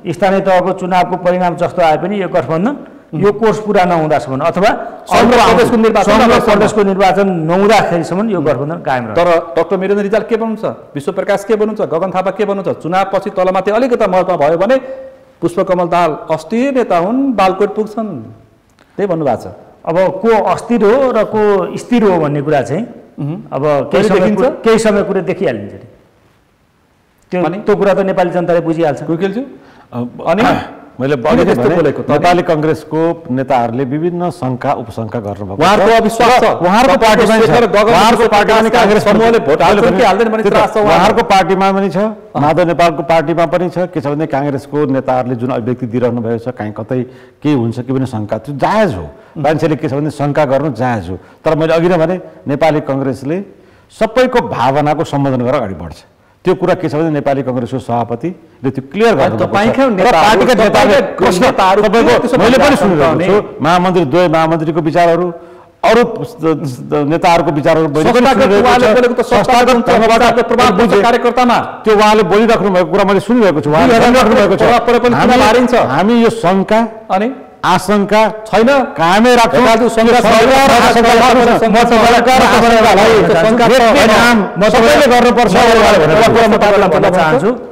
स्थानीय तहको चुनावको परिणाम जस्तो आए पनि यो गठबन्धन यो कोर्स पुरा नहुँदासम्म अथवा प्रदेशको निर्वाचन नहुँदाखेरिसम्म यो गठबन्धन कायम रहन्छ तर डाक्टर वीरेन्द्र रिजाल के भन्नुहुन्छ विश्वप्रकाश के भन्नुहुन्छ गगन थापा के भन्नुहुन्छ चुनाव पछि तलमाथि अलिकति महत्त्व भयो भने पुष्पकमल दाहाल अस्थिर नेता हुन् बालकोट पुग्छन् त्यही भन्नुभएको छ अब को अस्थिर हो र को स्थिर हो भन्ने कुरा चाहिँ अब केही समय कुरा देखिहालिन्छ त्यो कुरा त नेपाली जनताले बुझिहाल्छ अनि मैले बोलेको नेपाली काङ्ग्रेसको नेताहरूले विभिन्न शङ्का उपशङ्का गर्नुभएको उहाँहरूको अविश्वास छ उहाँहरूको पार्टीमा पनि छ माधव नेपालको पार्टीमा पनि छ के छ भने काङ्ग्रेसको नेताहरूले जुन अभिव्यक्ति दिइरहनु भएको छ कहीँ कतै के हुन्छ कि पनि शङ्का त्यो जायज हो मान्छेले के छ भने शङ्का गर्नु जायज हो तर मैले अघि नै भने नेपाली काङ्ग्रेसले सबैको भावनाको सम्बोधन गरेर अगाडि बढ्छ त्यो कुरा के छ भने नेपाली काङ्ग्रेसको सभापतिले त्यो क्लियर गर्नु मैले पनि सुनिरहेको छु महामन्त्री द्वय महामन्त्रीको विचारहरू अरू नेताहरूको विचारहरू कार्यकर्तामा त्यो उहाँले बोलिराख्नु भएको कुरा मैले सुनिरहेको छु हामी यो शङ्का अनि आशंका छैन कायमै राख्छौँ गर्नुपर्छ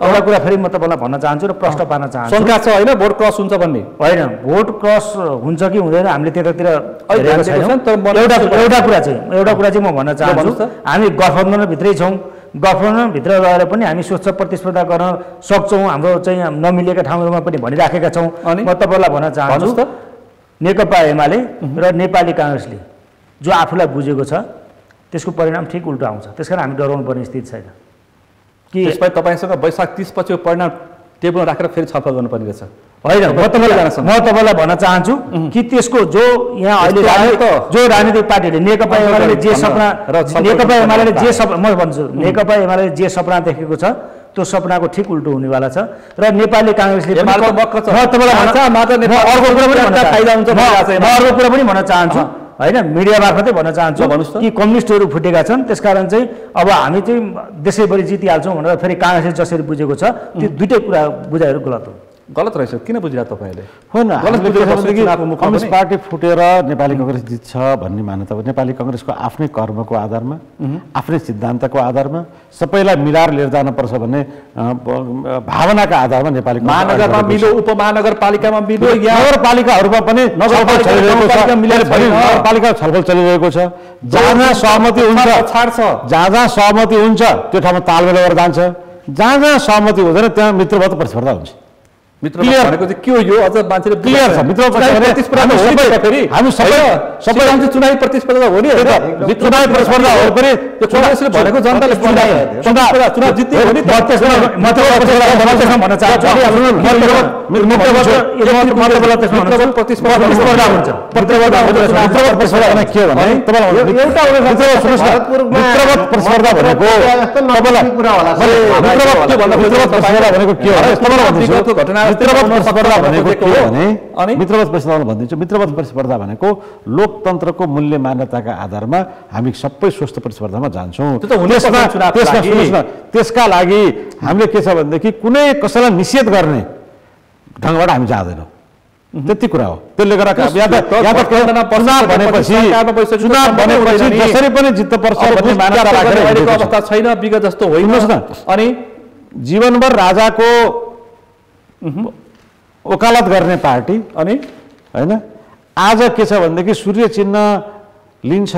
एउटा कुरा फेरि म तपाईँलाई भन्न चाहन्छु र प्रश्न पार्न चाहन्छु शङ्का छ होइन भोट क्रस हुन्छ भन्ने होइन भोट क्रस हुन्छ कि हुँदैन हामीले त्यतातिर एउटा कुरा चाहिँ म भन्न चाहन्छु हामी गठबन्धनभित्रै छौँ गठबन्धनभित्र रहेर पनि हामी स्वच्छ प्रतिस्पर्धा गर्न सक्छौँ, हाम्रो चाहिँ नमिलेका ठाउँहरूमा पनि भनिराखेका छौँ। म तपाईँलाई भन्न चाहन्छु नेकपा एमाले र नेपाली काङ्ग्रेसले जो आफूलाई बुझेको छ त्यसको परिणाम ठिक उल्टो आउँछ। त्यसकारण हामी डराउनु पर्ने स्थिति छैन कि यसमा तपाईँसँग वैशाख 30 पछि परिणाम टेबलमा राखेर फेरि छलफल गर्नुपर्ने रहेछ। होइन, म तपाईँलाई भन्न चाहन्छु कि त्यसको जो यहाँ अहिले जो राजनीतिक पार्टीले नेकपा एमाले जे सपना म भन्छु नेकपा एमाले जे सपना देखेको छ त्यो सपनाको ठिक उल्टो हुनेवाला छ र नेपाली काङ्ग्रेसले अर्को कुरा पनि भन्न चाहन्छु होइन, मिडिया मार्फतै भन्न चाहन्छु कि कम्युनिस्टहरू फुटेका छन्। त्यसकारण चाहिँ अब हामी चाहिँ देशैभरि जितिहाल्छौँ भनेर फेरि काङ्ग्रेसले जसरी बुझेको छ त्यो दुइटै कुरा बुझाइहरू गलत रहेछ। किन बुझिरहेको तपाईँले? होइन, कम्युनिस्ट पार्टी फुटेर नेपाली काङ्ग्रेस जित्छ भन्ने मान्यता नेपाली काङ्ग्रेसको आफ्नै कर्मको आधारमा आफ्नै सिद्धान्तको आधारमा सबैलाई मिलाएर लिएर जानुपर्छ भन्ने भावनाका आधारमा नेपाली महानगरमा मिलो, उपमहानगरपालिकामा मिलो, नगरपालिकाहरूमा पनि नगरपालिका छलफल चलिरहेको छ। जहाँ सहमति हुन्छ जहाँ सहमति हुन्छ त्यो ठाउँमा तालमेल गरेर जान्छ, जहाँ सहमति हुँदैन त्यहाँ मित्रवत प्रतिस्पर्धा हुन्छ। भनेको चाहिँ के हो यो? अझ मान्छेले क्लियर छ। हामी सबै चुनावी प्रतिस्पर्धा हो नि, चुनावी प्रतिस्पर्धा हो पनि काङ्ग्रेसले भनेको जनताले चुनाव जित्ने हो नि। मित्रवत प्रतिस्पर्धा भनिदिन्छु। मित्रवत प्रतिस्पर्धा भनेको लोकतन्त्रको मूल्य मान्यताका आधारमा हामी सबै स्वस्थ प्रतिस्पर्धामा जान्छौँ। त्यसका लागि हामीले के छ भनेदेखि कुनै कसैलाई निषेध गर्ने ढङ्गबाट हामी जाँदैनौँ, त्यति कुरा हो। त्यसले गर्दा चुनाव भनेपछि जसरी पनि जित्नुपर्छ भन्ने मान्यता राखेर अवस्था छैन, विगत जस्तो होइन। अनि जीवनभर राजाको वकालत गर्ने पार्टी अनि होइन आज के छ भनेदेखि सूर्य चिन्ह लिन्छ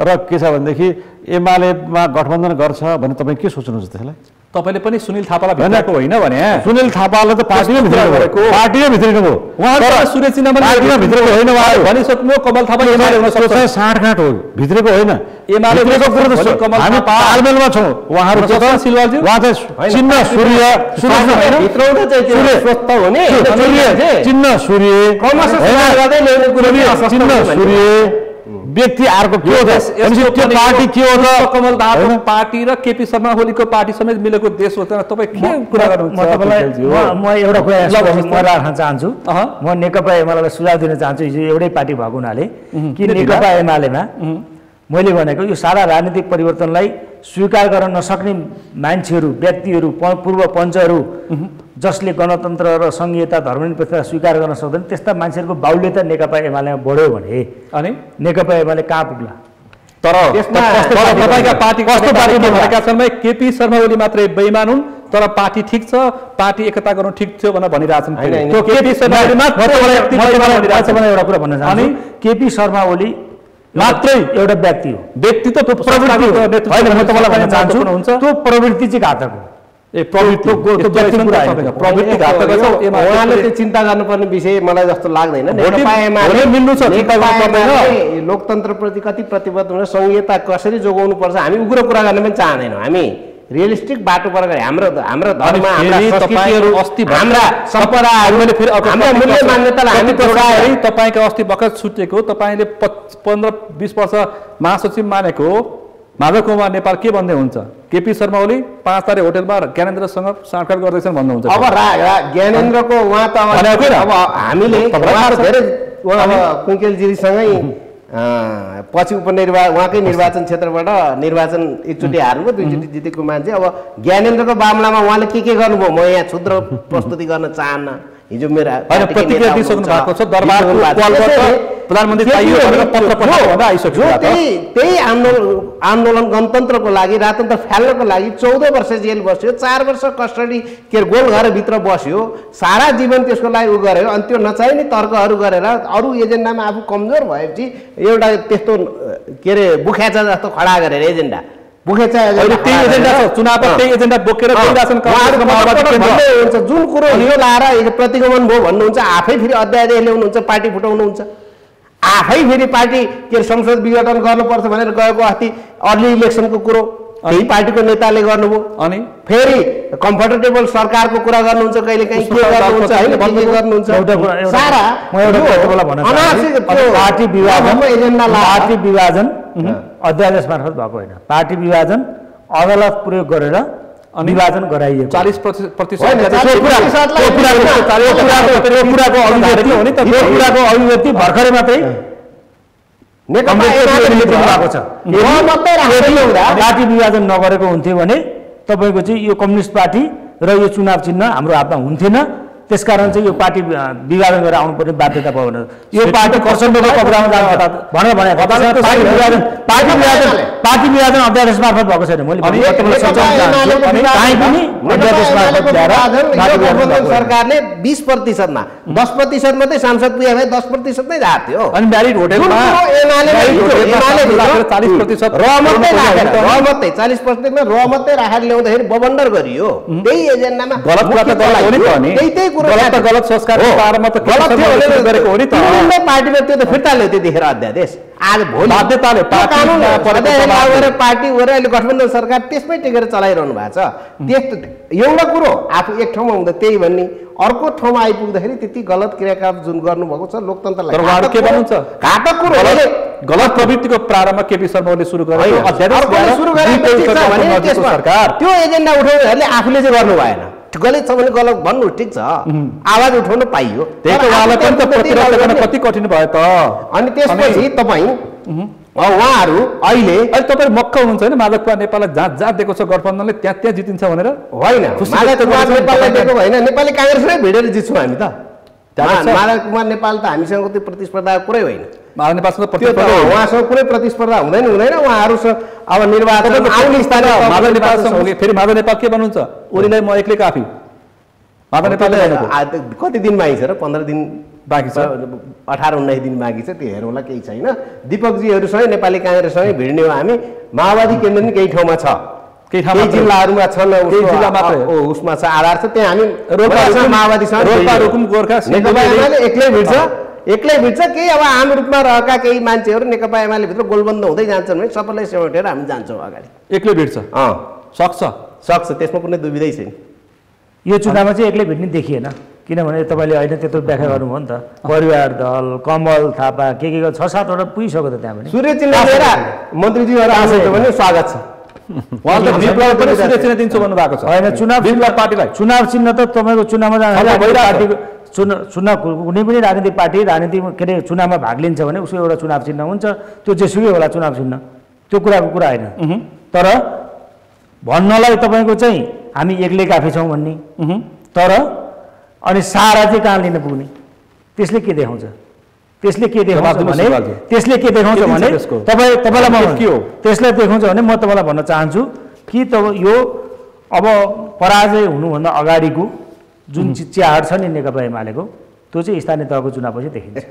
र के छ भनेदेखि एमालेमा गठबन्धन गर्छ भने तपाईँ के सोच्नुहुन्छ त्यसलाई? तपाईँले पनि सुनिल थापालाई भित्राएको होइन भने? सुनिल थापालाई त पार्टीमै भित्रेको भयो। उहाँ सूर्य चिन्हमा भित्रेको होइन, भनिसक्नु कमल थापा एमाले हुन सक्छ। साँठगाँठ हो, भित्रेको होइन। एमाले हामी तालमेलमा छौँ। उहाँहरू सिलवालजी उहाँ चाहिँ चिन्ह सूर्य व्यक्ति अर्को के हो त पार्टी के हो त? कमल दाहालको पार्टी र केपी शर्मा ओलीको पार्टी समेत मिलेको देश हो त। तपाईँ के कुरा गर्नुहुन्छ? म एउटा कुरा राख्न चाहन्छु। म नेकपा एमालेलाई सुझाव दिन चाहन्छु। हिजो एउटै पार्टी भएको हुनाले कि नेकपा एमालेमा मैले भनेको यो सारा राजनीतिक परिवर्तनलाई स्वीकार गर्न नसक्ने मान्छेहरू, व्यक्तिहरू, पूर्व पञ्चहरू जसले गणतन्त्र र संघीयता धर्मनिरपेक्षता स्वीकार गर्न सक्दैन त्यस्ता मान्छेहरूको बाहुल्यता नेकपा एमालेमा बढ्यो भने अनि नेकपा एमाले कहाँ पुग्ला? तर तपाईँका पार्टी कस्तो पार्टीमा भएका छन्? केपी शर्मा ओली मात्रै बेइमान हुन्, तर पार्टी ठिक छ, पार्टी एकता गर्नु ठिक थियो भनेर भनिरहेछन्। केपी शर्मा ओली एउटा कुरा भन्न चाहन्छु, केपी शर्मा ओली मात्रै एउटा व्यक्ति हो, व्यक्ति त प्रवृत्ति होइन। म तपाईँलाई भन्न चाहन्छु त्यो प्रवृत्ति चाहिँ घातक हो। उहाँले त्यो चिन्ता गर्नुपर्ने विषय मलाई जस्तो लाग्दैन। लोकतन्त्रप्रति कति प्रतिबद्ध हुन, संहिता कसरी जोगाउनु पर्छ हामी उग्र कुरा गर्न पनि चाहँदैनौँ। हामी रियलिस्टिक बाटो पर हाम्रो धर्म, हाम्रा संस्कृतिहरू, हाम्रा परम्पराहरू, हाम्रा मूल्य मान्यतालाई हामी जोगाएर तपाईँको अस्ति भर्खर छुटेको तपाईँले 15-20 वर्ष महासचिव मानेको माधव कुमार नेपाल के भन्दै हुन्छ? केपी शर्मा ओली 5 तारे होटलमा ज्ञानेन्द्रसँग साँठगाँठ गर्दैछन् भन्नुहुन्छ। अब ज्ञानेन्द्रको उहाँ त अब हामीले धेरै कुङ्केलजीसँगै पछि उहाँकै निर्वाचन क्षेत्रबाट निर्वाचन एकचोटि हार्नुभयो, दुईचोटि जितेको मान्छे। अब ज्ञानेन्द्रको मामलामा उहाँले के गर्नुभयो म यहाँ क्षुद्र प्रस्तुति गर्न चाहन्न। हिजो मेरो प्रतिक्रिया दिइसक्नु भएको छ, प्रधानमन्त्री त्यही आन्दोलन गणतन्त्रको लागि, राजतन्त्र फ्याल्नको लागि 14 वर्ष जेल बस्यो, 4 वर्ष कस्टडी के गोल घरभित्र बस्यो, सारा जीवन त्यसको लागि उ गर्यो। अनि त्यो नचाहिने तर्कहरू गरेर अरू एजेन्डामा आफू कमजोर भएपछि एउटा त्यस्तो के अरे बुख्याचा जस्तो खडा गरेर एजेन्डा बोकेछ त्यही एजेन्डा छ, चुनावमा त्यही एजेन्डा बोकेर गइरहेछन् कांग्रेस र माओवादी केन्द्र। जुन कुरो यो लाएर प्रतिगमन भयो भन्नुहुन्छ, आफै फेरि अध्यादेश ल्याउनुहुन्छ, पार्टी फुटाउनुहुन्छ, आफै फेरि पार्टी के संसद विघटन गर्नुपर्छ भनेर गएको अस्ति अर्ली इलेक्सनको कुरो त्यही पार्टीको नेताले गर्नुभयो। अनि फेरि कम्फर्टेबल सरकारको कुरा गर्नुहुन्छ, कहिले काहीँ के गर्नुहुन्छ होइन, के गर्नुहुन्छ, सारा पार्टी विभाजन अध्यादेश मार्फत भएको होइन, पार्टी विभाजन अदालत प्रयोग गरेर विभाजन गराइएको 40% अभिव्यक्ति भर्खरै मात्रै भएको छ। पार्टी विभाजन नगरेको हुन्थ्यो भने तपाईँको चाहिँ यो कम्युनिस्ट पार्टी र यो चुनाव चिन्ह हाम्रो हातमा हुन्थेन। त्यसकारण चाहिँ यो पार्टी विभाजन गरेर आउनुपर्ने बाध्यता भयो भनेर यो पार्टी कर्सनको कब्जामा जानु भनेर भने पार्टी विभाजन अध्यादेश मार्फत भएको छैन। मैले सरकारले 20% मा 10% मात्रै सांसद पुगे भए 10% नै झार्थ्यो। अनि म्यारिड होटलमा 40% मा र मात्रै राखेर ल्याउँदाखेरि बबन्डर गरियो। त्यही एजेन्डामा गलत संस्कार पारमा त गलत थियो गरेको हो नि त। पार्टीले त्यो त फिर्ता ल्यायो त्यतिखेर अध्यादेश। आज भोलि बाध्यताले पार्टी गरेर अहिले गठबन्धन सरकार त्यसमै टेकेर चलाइरहनु भएको छ। त्यस्तो एउटा कुरो आफू एक ठाउँमा हुँदा त्यही भन्ने, अर्को ठाउँमा आइपुग्दाखेरि त्यति गलत क्रियाकलाप जुन गर्नुभएको छ लोकतन्त्रलाई के भन्नुहुन्छ घातक कुरो। गलत प्रवृत्तिको प्रारम्भ केपी शर्माले सुरु गरे सरकार त्यो एजेन्डा उठाउनेहरूले आफूले चाहिँ गर्नु भएन। गलत छ भने गलत भन्नु ठिक छ, आवाज उठाउन पाइयो, कति कठिन भयो त। अनि त्यसपछि तपाईँ उहाँहरू अहिले तपाईँ मक्क हुनुहुन्छ होइन माधव नेपाललाई जहाँ दिएको छ गठबन्धनले त्यहाँ जितिन्छ भनेर? होइन, नेपाललाई दिएको होइन, नेपाली काङ्ग्रेसमै भिडेर जित्छौँ हामी त। माधव कुमार नेपाल त हामीसँग त्यो प्रतिस्पर्धाको कुरै होइन। उहाँसँग कुनै प्रतिस्पर्धा हुँदैन उहाँहरूसँग अब निर्वाचन आउने स्थानीय माधव नेपालसँग फेरि माधव नेपाल के भन्नुहुन्छ? ओलीलाई म एक्लै काफी। माधव नेपालले कति दिन बाँकी छ र? 15 दिन बाँकी छ, 18-19 दिन बाँकी छ, त्यो हेरौँला, केही छैन। दीपकजीहरूसँगै नेपाली काङ्ग्रेससँगै भिड्ने हो हामी। माओवादी केन्द्र पनि केही ठाउँमा छ, केही जिल्लाहरूमा छन्, उसमा छ आधार छ, त्यहाँ हामी माओवादीसँग नेकपा एमाले एक्लै भिड्छ। केही अब आम रूपमा रहेका केही मान्छेहरू नेकपा एमाले भित्र गोलबन्द हुँदै जान्छन् भने सबैलाई सेवाटेर हामी जान्छौँ अगाडि। एक्लै भिड्छ सक्छ, त्यसमा कुनै दुविधै छैन। यो चुनावमा चाहिँ एक्लै भिड्ने देखिएन, किनभने तपाईँले होइन त्यत्रो व्याख्या गर्नुभयो नि त। परिवार दल, कमल थापा के 6-7 वटा पुगिसक्यो त त्यहाँ पनि। सूर्य चिन्ह लिएर मन्त्रीजीहरू आउँछ भने स्वागत छ। उहाँले विप्लव पनि सूर्य चिन्ह दिन्छु भन्नुभएको छ होइन। चुनाव पार्टीलाई चुनाव चिन्ह त तपाईँको चुनावमा पार्टीको चुनाव कुनै पनि राजनीतिक पार्टी के अरे चुनावमा भाग लिन्छ भने उसको एउटा चुनाव चिन्ह हुन्छ, त्यो जेसुकै होला चुनाव चिन्ह, त्यो कुराको कुरा होइन। तर भन्नलाई तपाईँको चाहिँ हामी एक्लै काफी छौँ भन्ने, तर अनि सारा चाहिँ कहाँ लिन पुग्ने? त्यसले के देखाउँछ? त्यसले के देखाउँछ भने तपाईँलाई म त्यसलाई देखाउँछ भने म तपाईँलाई भन्न चाहन्छु कि यो अब पराजय हुनुभन्दा अगाडिको जुन चिहाड छ नि नेकपा एमालेको, त्यो चाहिँ स्थानीय तहको चुनावपछि देखिन्छ।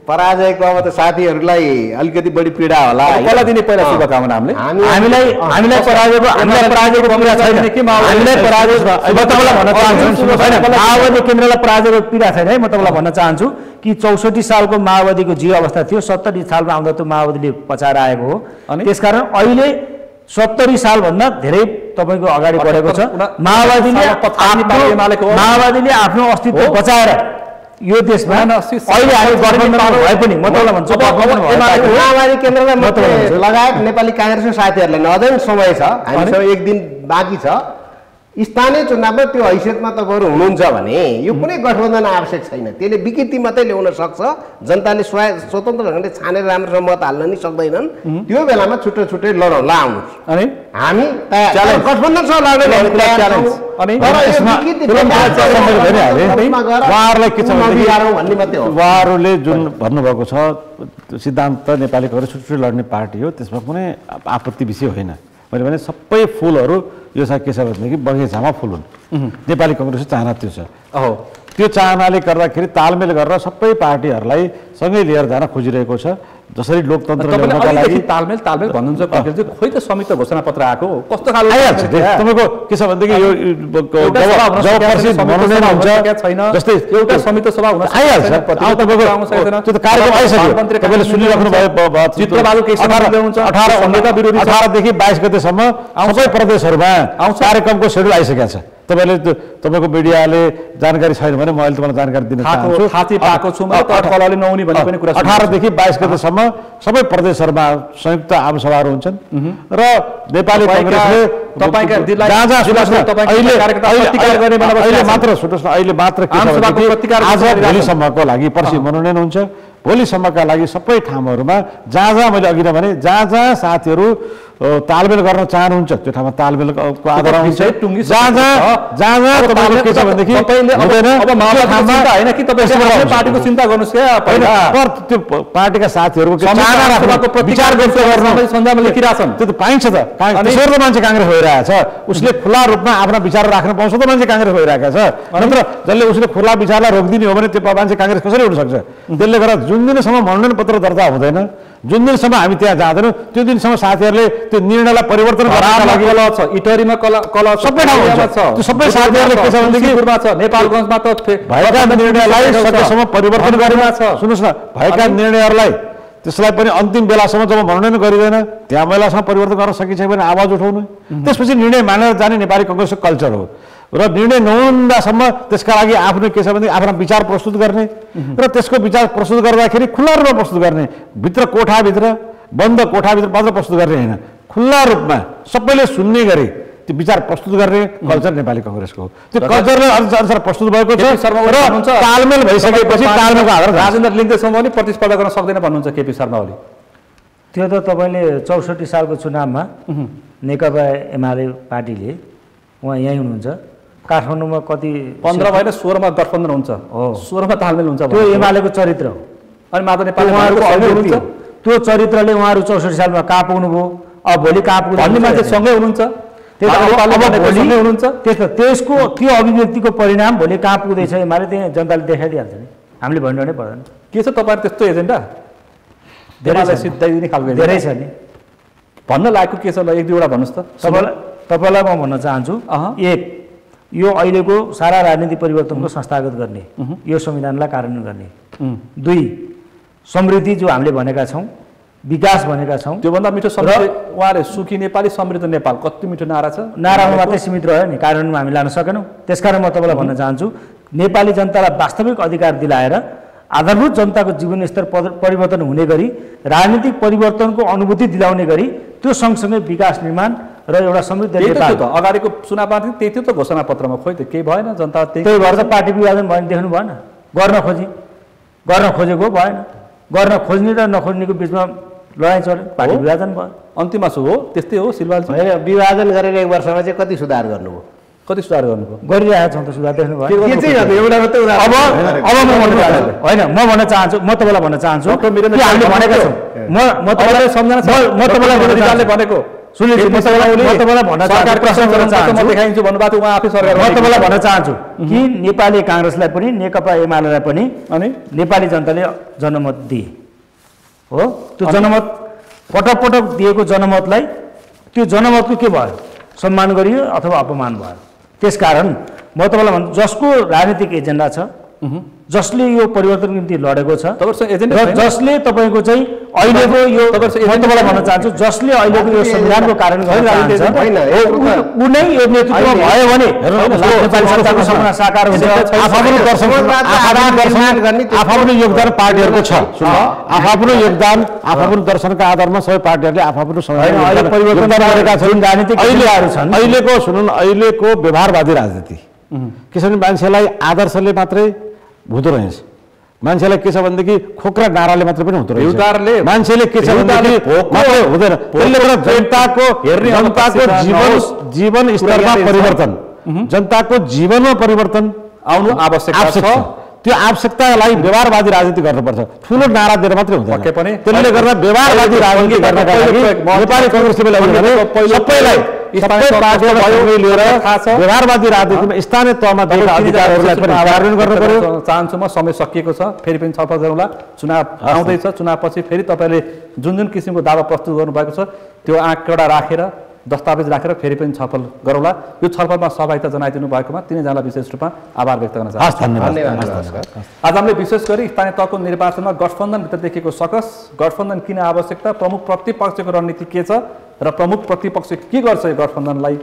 पराजयको अब त साथीहरूलाई अलिकति बढी पीडा होला। कसलाई दिने पहिला शुभकामना? हामीलाई पराजयको पीडा छैन कि हामीलाई पराजय माओवादी केन्द्रलाई पराजयको पीडा छैन है। म तपाईँलाई भन्न चाहन्छु कि 64 सालको माओवादीको जे अवस्था थियो 70 सालमा आउँदा त्यो माओवादीले पचाएर आएको हो। त्यसकारण अहिले 70 सालभन्दा धेरै तपाईँको अगाडि बढेको छ। माओवादीले आफ्नो अस्तित्व बचाएर यो देशमा अहिले हामी गठबन्धन भए पनि म तपाईँलाई भन्छु माओवादी केन्द्रलाई लगायत नेपाली काङ्ग्रेसको साथीहरूलाई अझै समय छ, हामीसँग 1 दिन बाँकी छ। स्थानीय चुनावमा त्यो हैसियतमा तपाईँहरू हुनुहुन्छ भने यो कुनै गठबन्धन आवश्यक छैन, त्यसले विकृति मात्रै ल्याउन सक्छ। जनताले स्वतन्त्र ढङ्गले छानेर राम्रोसँग मत हाल्न नि सक्दैनन्। त्यो बेलामा छुट्टै छुट्टै लडौँला आउनुहोस्, अनि हामी गठबन्धनसँग लड्ने उहाँहरूले जुन भन्नुभएको छ सिद्धान्त नेपाली काङ्ग्रेस छुट्टै लड्ने पार्टी हो, त्यसमा कुनै आपत्ति विषय होइन। मैले भने सबै फुलहरू यो छ के छ भनेदेखि बगैँचामा फुल हुन्। नेपाली काङ्ग्रेसको चाहना त्यो छ। त्यो चाहनाले गर्दाखेरि तालमेल गरेर सबै पार्टीहरूलाई सँगै लिएर जान खोजिरहेको छ। जसरी लोकतन्त्र तपाईँले ल्याउनका लागि अलिकति तालमेल भन्नुहुन्छ कहिले खोइ त संयुक्त घोषणापत्र आएको कस्तो खालको आइहाल्छ। तपाईँको के छ भनेदेखि यो जब पर्सि मनोनयन हुन्छ जस्तै एउटा संयुक्त सभा हुन आइहाल्छ। तपाईँको त्यो त कार्यक्रम आइसक्यो, तपाईँले सुनिराख्नु भयो। चित्रबहादुर केसी हुन्छ 18 देखि 22 गतेसम्म सबै प्रदेशहरूमा कार्यक्रमको सेड्युल आइसकेको छ। तपाईँको मिडियाले जानकारी छैन भने म अहिले तपाईँलाई जानकारी दिन चाहन्छु। 18 देखि 22 गतेसम्म सबै प्रदेशहरूमा संयुक्त आमसभाहरू हुन्छन् र नेपाली कांग्रेसले अहिले मात्र सुन्नुहोस् न, अहिले मात्र आज भोलिसम्मको लागि पर्सि मनोनयन हुन्छ। भोलिसम्मका लागि सबै ठाउँहरूमा जहाँ मैले अघि नै भने जहाँ साथीहरू तालमेल गर्न चाहनुहुन्छ त्यो ठाउँमा तालमेलको आधारमा हुन्छ। जहाँ तपाईँले के छ भनेदेखि पार्टीको चिन्ता गर्नुहोस् क्या, त्यो पार्टीका साथीहरूको विचार सन्ध्यामा लेखिरहेछन् त्यो त पाइन्छ त। त्यसरी त मान्छे काङ्ग्रेस भइरहेछ, उसले खुला रूपमा आफ्ना विचार राख्न पाउँछ त मान्छे काङ्ग्रेस भइरहेको छ। नत्र जसले उसले खुला विचारलाई रोकिदिने हो भने त्यो मान्छे काङ्ग्रेस कसरी हुन सक्छ? त्यसले गर्दा जुन दिनसम्म मनोनयन पत्र दर्ता हुँदैन, जुन दिनसम्म हामी त्यहाँ जाँदैनौँ त्यो दिनसम्म साथीहरूले त्यो निर्णयलाई परिवर्तन गर्नका लागि छ। इटहरीमा कला सबै ठाउँमा छ। त्यो सबै साथीहरूले के छ भनेदेखि नेपालगञ्जमा त भएका निर्णयलाई सकेसम्म परिवर्तन गरेमा छ। सुन्नुहोस् न, भएका निर्णयहरूलाई त्यसलाई पनि अन्तिम बेलासम्म जब मनोनयन गरिँदैन त्यहाँ बेलासम्म परिवर्तन गर्न सकिन्छ भने आवाज उठाउनु, त्यसपछि निर्णय मानेर जाने नेपाली कांग्रेसको कल्चर हो। र निर्णय नहुँदासम्म त्यसका लागि आफ्नो के छ भने आफ्ना विचार प्रस्तुत गर्ने र त्यसको विचार प्रस्तुत गर्दाखेरि खुल्ला रूपमा प्रस्तुत गर्ने, भित्र कोठाभित्र बन्द कोठाभित्र मात्र प्रस्तुत गर्ने होइन, खुल्ला रूपमा सबैले सुन्ने गरी त्यो विचार प्रस्तुत गर्ने कल्चर नेपाली कांग्रेसको हो। त्यो कल्चरले अनुसार प्रस्तुत भएको छ र तालमेल भइसकेपछि तालमेलको आधारमा राजेन्द्र लिङ्गदेशसँग पनि प्रतिस्पर्धा गर्न सक्दैन भन्नुहुन्छ केपी शर्मा ओली। त्यो त तपाईँले 64 सालको चुनावमा नेकपा एमाले पार्टीले उहाँ यहीँ हुनुहुन्छ काठमाडौँमा कति 15 भएन 16 मा गठबन्धन हुन्छ हो, 16 मा तालमेल हुन्छ। त्यो एमालेको चरित्र हो। अनि मात्र नेपाल हुनुहुन्छ त्यो चरित्रले उहाँहरू 64 सालमा कहाँ पुग्नुभयो, अब भोलि कहाँ पुग्नु भन्ने मान्छे सँगै हुनुहुन्छ, त्यसको त्यो अभिव्यक्तिको परिणाम भोलि कहाँ पुग्दैछ एमाले त्यही जनताले देखाइदिइहाल्छ नि, हामीले भन्नु पर्दैन। के छ तपाईँहरू त्यस्तो एजेन्डा धेरै सिद्धाइदिने खालको धेरै छ नि भन्न लागेको के छ ल एक दुईवटा भन्नुहोस् त। तपाईँलाई म भन्न चाहन्छु, एक यो अहिलेको सारा राजनीति परिवर्तनको संस्थागत गर्ने, यो संविधानलाई कार्यान्वयन गर्ने। दुई, समृद्धि जो हामीले भनेका छौँ, विकास भनेका छौँ, त्योभन्दा मिठो समृद्धि उहाँले सुखी नेपाली समृद्ध नेपाल कति मिठो नारा छ। नारामा मात्रै सीमित रह्यो नि, कार्यान्वयनमा हामी लान सकेनौँ। त्यसकारण म तपाईँलाई भन्न चाहन्छु नेपाली जनतालाई वास्तविक अधिकार दिलाएर आधारभूत जनताको जीवनस्तर परिवर्तन हुने गरी राजनीतिक परिवर्तनको अनुभूति दिलाउने गरी त्यो सँगसँगै विकास निर्माण र एउटा समृद्ध नेपाल अगाडिको चुनावमा त्यही थियो त घोषणापत्रमा, खोइ त केही भएन, जनता त्यही भएर त पार्टी विभाजन भयो देख्नु भएन, गर्न खोजेको भएन, गर्न खोज्ने र नखोज्नेको बिचमा लडाइँ चल्यो, पार्टी विभाजन भयो, अन्तिममा हो त्यस्तै हो। सिलवाल विभाजन गरेर 1 वर्षमा चाहिँ कति सुधार गर्नुभयो, कति सुधार गर्नुभयो, गरिरहेका छौँ त सुधार देख्नु भयो। होइन म भन्न चाहन्छु, म तपाईँलाई भन्न चाहन्छु हामीले भनेका छौँ, म तपाईँलाई सम्झना म तपाईँलाई भनेको सुन्नु, म तपाईँलाई भन्न चाहन्छु कि नेपाली कांग्रेसलाई पनि नेकपा एमालेलाई पनि अनि नेपाली जनताले जनमत दिए हो। त्यो जनमत पटक पटक दिएको जनमतलाई त्यो जनमतको के भयो, सम्मान गरियो अथवा अपमान भयो। त्यसकारण म तपाईँलाई भन्छु जसको राजनीतिक एजेन्डा छ, जसले यो परिवर्तनको निम्ति लडेको छ र जसले तपाईँको चाहिँ अहिलेको यो तपाईँलाई भन्न चाहन्छु जसले अहिलेको यो संविधानको कारण गरिरहेको छ ऊ नै यो नेतृत्वमा भयो भने नेपाली जनताको सपना साकार हुन्छ। आफ्नो योगदान पार्टीहरूको छ, आफ्नो योगदान आफ्नो दर्शनका आधारमा सबै पार्टीहरूले आफ्नो परिवर्तन गरेका छन्, राजनीतिक एजेन्डाहरू छन्। अहिलेको सुन्नु, अहिलेको व्यवहारवादी राजनीति किनभने मान्छेलाई आदर्शले मात्रै हुँदो रहेछ, मान्छेलाई के छ भनेदेखि खोक्रा नाराले मात्रै पनि हुँदो रहेछ, मान्छेले के छ भनेदेखि हुँदैन। त्यसले गर्दा जनताको जीवन स्तरमा परिवर्तन, जनताको जीवनमा परिवर्तन आउनु आवश्यक छ। त्यो आवश्यकतालाई व्यवहारवादी राजनीति गर्नुपर्छ। ठुलो नारा दिएर मात्रै हुँदैन। पक्कै पनि त्यसले गर्दा व्यवहारवादी राजनीति गर्नका लागि नेपाली कांग्रेसले सबैलाई सबै पार्टीहरू लिएर व्यवहारवादी राजनीतिमा स्थानीय तहमा दिएका अधिकारहरूलाई पनि कार्यान्वयन गर्नु पर्यो। चाहन्छु म, समय सकिएको छ, फेरि पनि छलफल गरौँला। चुनाव आउँदैछ, चुनावपछि फेरि तपाईँले जुन जुन किसिमको दावा प्रस्तुत गर्नुभएको छ त्यो आँकडा राखेर दस्तावेज राखेर फेरि पनि छलफल गरौँला। यो छलफलमा सहभागिता जनाइदिनु भएकोमा तिनैजनालाई विशेष रूपमा आभार व्यक्त गर्न चाहन्छु। धन्यवाद। आज हामीले विशेष गरी स्थानीय तहको निर्वाचनमा गठबन्धनभित्र देखिएको सकस, गठबन्धन किन आवश्यकता, प्रमुख प्रतिपक्षको रणनीति के छ र प्रमुख प्रतिपक्ष के गर्छ यो गठबन्धनलाई,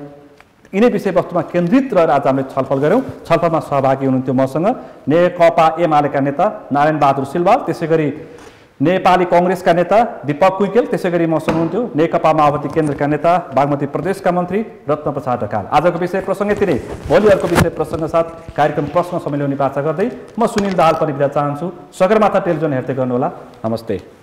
यिनै विषयवस्तुमा केन्द्रित रहेर आज हामीले छलफल गऱ्यौँ। छलफलमा सहभागी हुनुहुन्थ्यो मसँग नेकपा एमालेका नेता नारायण बहादुर सिल्वा, त्यसै गरी नेपाली कांग्रेसका नेता दीपक कुइकेल, त्यसै गरी मसँग हुनुहुन्थ्यो नेकपा माओवादी केन्द्रका नेता बागमती प्रदेशका मन्त्री रत्नप्रसाद ढकाल। आजको विषय प्रसङ्ग यति नै। भोलि अर्को विषय प्रसङ्ग साथ कार्यक्रम प्रश्न समय ल्याउने बाचा गर्दै म सुनिल दाहाल पनि बिदा चाहन्छु। सगरमाथा टेलिभिजन हेर्दै गर्नुहोला। नमस्ते।